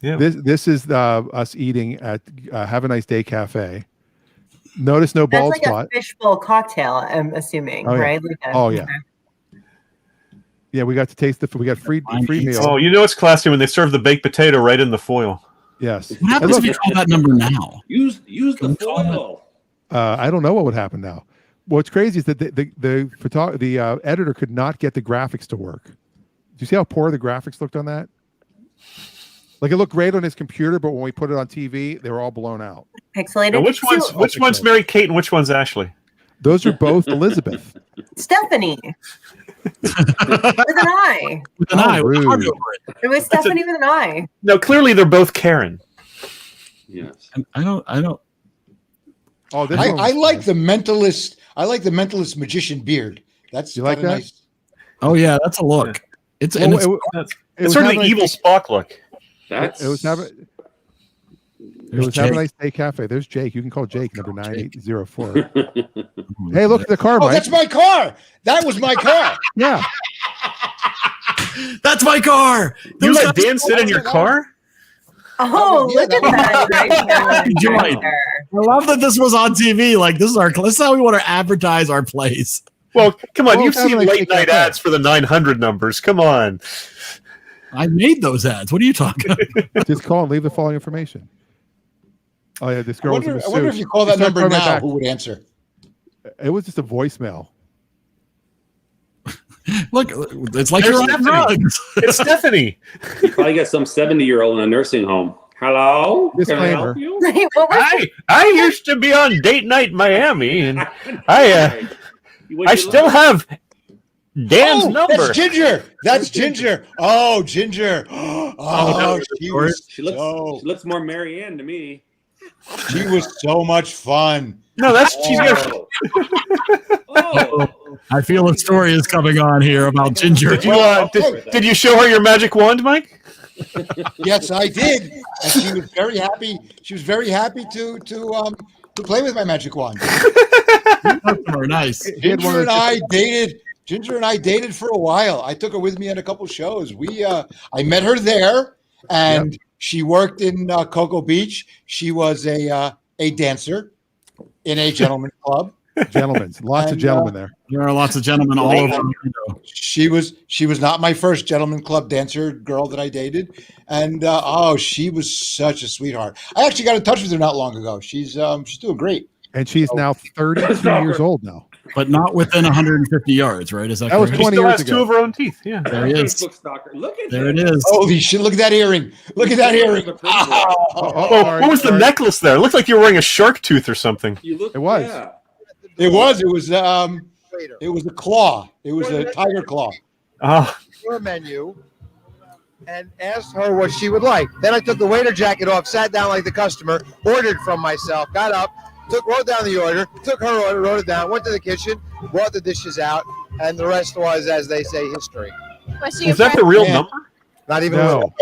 Yeah. This is us eating at Have a Nice Day Cafe. Notice no That's bald like spot. a fishbowl cocktail, I'm assuming, Oh, yeah. right? Like a- Oh, yeah. Yeah, we got to taste we got free meal. Oh, you know it's classy when they serve the baked potato right in the foil. Yes. What happens if you call that number now? Use the foil. I don't know what would happen now. What's crazy is that the editor could not get the graphics to work. Do you see how poor the graphics looked on that? Like it looked great on his computer, but when we put it on TV, they were all blown out. Pixelated. Now, which one's Mary Kate and which one's Ashley? Those are both Elizabeth. Stephanie. With an I. With an eye, with a heart rude. over it. It was Stephanie with an I. No, clearly they're both Karen. Yes. And I don't. Oh, this I one- like the mentalist. I like the mentalist magician beard. That's You like kinda that? nice. Oh yeah, that's a look. It's Well, and it's, That's, it it's sort of Have the a evil Nice- Spock look. That's It was Have a There's Have a Jake. Nice Day Cafe. There's Jake. You can call Jake number 9804. Hey, look at the car, Oh, Mike. that's my car. That was my car. Yeah. That's my car. You Those let guys- Dan sit in your car? Oh, yeah, look at that that. Enjoy. I love that this was on TV. Like this is how we want to advertise our place. Well, come on. Well, You've Have a seen Nice Day late night Cafe. ads for the 900 numbers. Come on. I made those ads. What are you talking about? Just call and leave the following information. Oh yeah, this I girl was in wonder, a I wonder suit. if you call that She started number calling my now, back. who would answer? It was just a voicemail. Look, it's like There's you're on Stephanie. drugs. It's Stephanie. you probably got some 70-year-old in a nursing home. Hello? Can I Disclaimer. help you? What was I used to be on Date Night Miami, and I still have Dan's number. That's Ginger. That's Ginger. Oh, Ginger. Oh, she looks more Marianne to me. She was so much fun. No, that's she's got. I feel a story is coming on here about Ginger. Did you show her your magic wand, Mike? Yes, I did. And she was very happy. She was very happy to play with my magic wand. Very nice. Ginger and I dated for a while. I took her with me on a couple shows. I met her there, and she worked in Cocoa Beach. She was a dancer in a gentleman's club. Lots of gentlemen there. There are lots of gentlemen all over. She was not my first gentleman club dancer girl that I dated, and she was such a sweetheart. I actually got in touch with her not long ago. She's doing great, and she's now 32 years old now, but not within 150 yards, right? Is that was 20 years ago? 2 of her own teeth. Yeah, there he is. Look at there it is. Holy shit! Look at that earring. Look at that earring. What was the necklace there? It looked like you were wearing a shark tooth or something. It was. Yeah. It was a claw. It was a tiger claw. Her menu and asked her what she would like. Then I took the waiter jacket off, sat down like the customer, ordered from myself, got up, wrote down the order, took her order, wrote it down, went to the kitchen, brought the dishes out, and the rest was, as they say, history. Was that the real number? Not even No.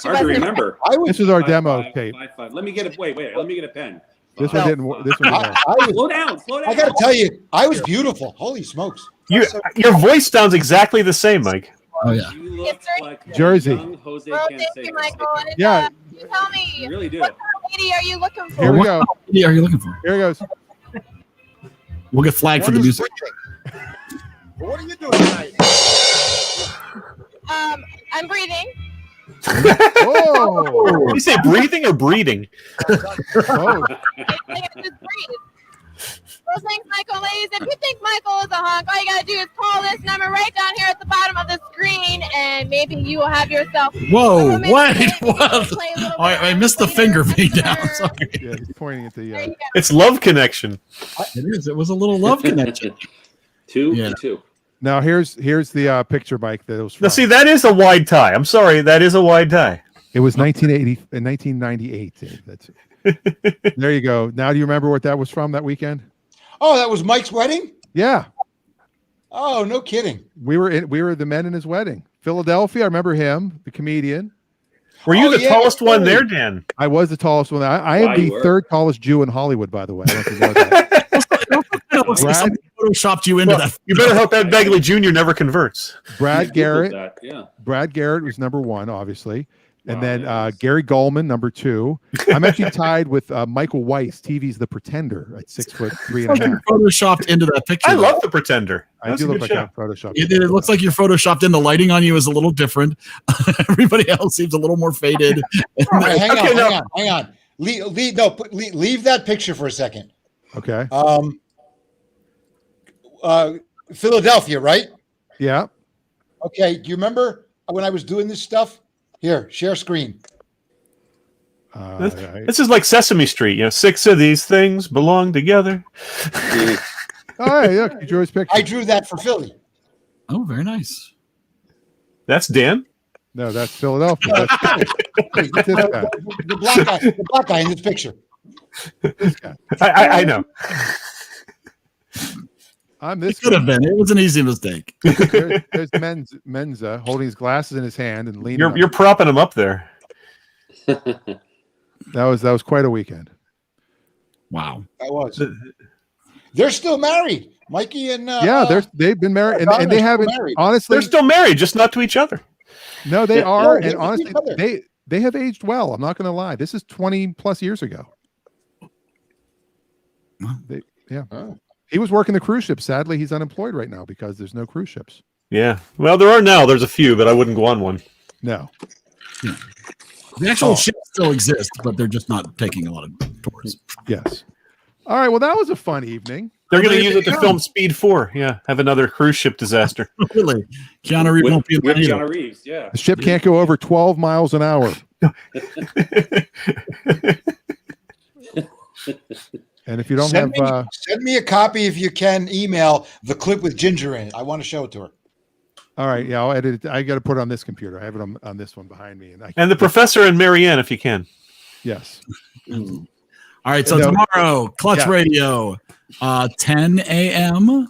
Hard to remember. This is our demo tape. Let me get a wait. Let me get a pen. This one didn't. This one didn't. Slow down. I got to tell you, I was beautiful. Holy smokes! Your voice sounds exactly the same, Mike. Oh yeah. You look like Jersey. young Jose Canseco. Michael. Yeah. You tell me. You really do. What kind of lady are you looking for? Here we go. What are you looking for? Here it goes. We'll get flagged for the music. What are you doing tonight? I'm breathing. Whoa! Did you say breathing or breeding? Whoa. I just breathe. Well, thanks, Michael. Ladies, if you think Michael is a hunk, all you gotta do is call this number right down here at the bottom of the screen, and maybe you will have yourself. Whoa! Wait! What? I missed the finger being down. Sorry. Yeah, he's pointing at the. It's Love Connection. It is. It was a little love connection. Two. Now here's the picture, Mike. That was. Now see, that is a wide tie. I'm sorry, that is a wide tie. It was 1998. That's it. There you go. Now, do you remember what that was from that weekend? Oh, that was Mike's wedding? Yeah. Oh, no kidding. We were the men in his wedding. Philadelphia. I remember him, the comedian. Were you the tallest one there, Dan? I was the tallest one. I am the third tallest Jew in Hollywood, by the way. I don't know if you know that. Somebody photoshopped you into that. You better hope Ed Begley Jr. never converts. Brad Garrett. Yeah. Brad Garrett was number one, obviously. And then Gary Goldman, number two. I'm actually tied with Michael Weiss, TV's The Pretender, at 6'3.5". Photoshopped into that picture. I love The Pretender. I do look like I'm photoshopped. It looks like you're photoshopped in. The lighting on you is a little different. Everybody else seems a little more faded. Right, hang on. Leave that picture for a second. Okay. Philadelphia, right? Yeah. Okay. Do you remember when I was doing this stuff? Here, share screen. This is like Sesame Street. 6 of these things belong together. Oh, yeah, look, you drew his picture. I drew that for Philly. Oh, very nice. That's Dan? No, that's Philadelphia. That's the black guy in this picture. This guy. I know. I'm this. It could have been. It was an easy mistake. There's Menza holding his glasses in his hand and leaning. You're propping him up there. That was quite a weekend. Wow. That was. They're still married, Mikey and they've been married and they haven't. Honestly, they're still married, just not to each other. No, they are, and honestly, they have aged well. I'm not going to lie. This is 20 plus years ago. He was working the cruise ship. Sadly, he's unemployed right now because there's no cruise ships. Yeah. Well, there are now. There's a few, but I wouldn't go on one. No. Yeah. The actual ships still exist, but they're just not taking a lot of tours. Yes. All right. Well, that was a fun evening. They're going to use it to film Speed 4. Yeah. Have another cruise ship disaster. Really? Keanu Reeves won't be in with Keanu Reeves, yeah. The ship can't go over 12 miles an hour. And if you don't send me a copy if you can. Email the clip with Ginger in it. I want to show it to her. All right, yeah, I'll edit it. I got to put it on this computer. I have it on this one behind me, And the professor and Marianne, if you can. Yes. All right, so tomorrow, Clutch Radio, 10 a.m.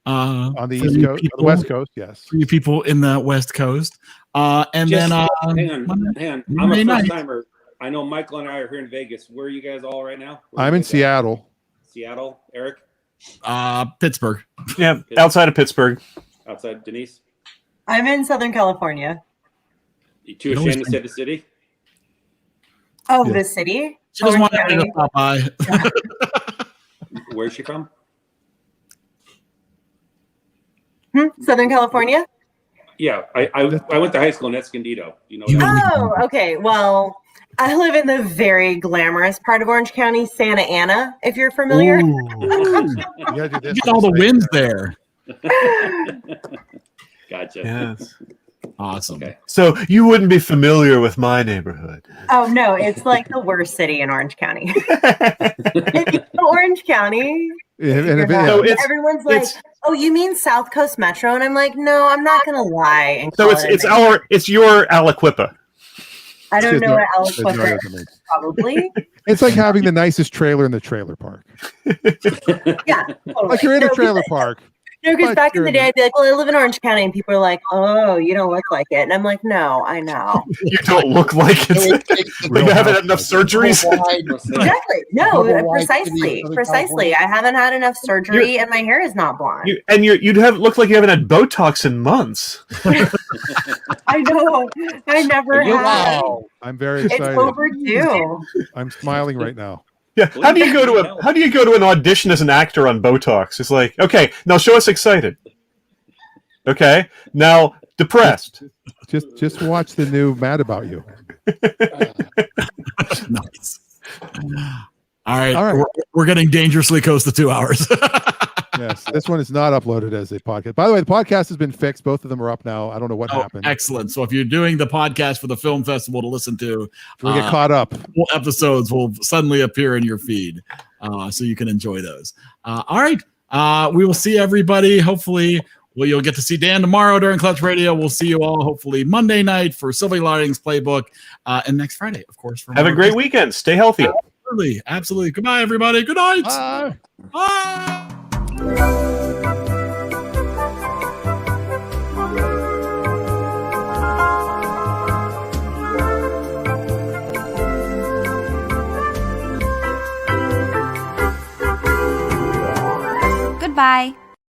On the East Coast, on the West Coast, yes. For you people in the West Coast. And Just, then hang on. I'm a first timer. I know Michael and I are here in Vegas. Where are you guys all right now? I'm in Seattle. Seattle, Eric? Pittsburgh. Yeah, outside of Pittsburgh. Outside, Denise? I'm in Southern California. You too ashamed to say the city? Oh, the city? She doesn't want Orange to stop by. Where's she from? Southern California? Yeah, I went to high school in Escondido. You know. Oh, okay. Well, I live in the very glamorous part of Orange County, Santa Ana, if you're familiar. You get all the wins there. Gotcha. Yes. Awesome. Okay. So you wouldn't be familiar with my neighborhood. Oh, no, it's like the worst city in Orange County. Orange County. Everyone's like, "Oh, you mean South Coast Metro?" And I'm like, "No, I'm not gonna lie." And So it's your Aliquippa. I don't know what It's Aliquippa is. Probably. It's like having the nicest trailer in the trailer park. Yeah. Totally. Like you're in a trailer park. No, because but back in you're the day, I'd be like, "Well, I live in Orange County," and people are like, "Oh, you don't look like it," and I'm like, "No, I know." You don't look like it. You haven't had enough surgeries. Exactly. No, precisely. I haven't had enough surgery, and my hair is not blonde. You'd have looked like you haven't had Botox in months. I know. I never have. I'm very excited. It's overdue. I'm smiling right now. Yeah. How do you go to an audition as an actor on Botox? It's like, okay, now show us excited. Okay, now depressed. Just watch the new Mad About You. Nice. All right. We're getting dangerously close to 2 hours. Yes, this one is not uploaded as a podcast. By the way, the podcast has been fixed. Both of them are up now. I don't know what happened. Excellent. So if you're doing the podcast for the film festival to listen to, we get caught up. Full episodes will suddenly appear in your feed, so you can enjoy those. All right. We will see everybody. Hopefully, you'll get to see Dan tomorrow during Clutch Radio. We'll see you all hopefully Monday night for Sylvie Larding's Playbook, and next Friday, of course. Have a great weekend. Stay healthy. Absolutely. Goodbye, everybody. Good night. Bye. Bye. Goodbye.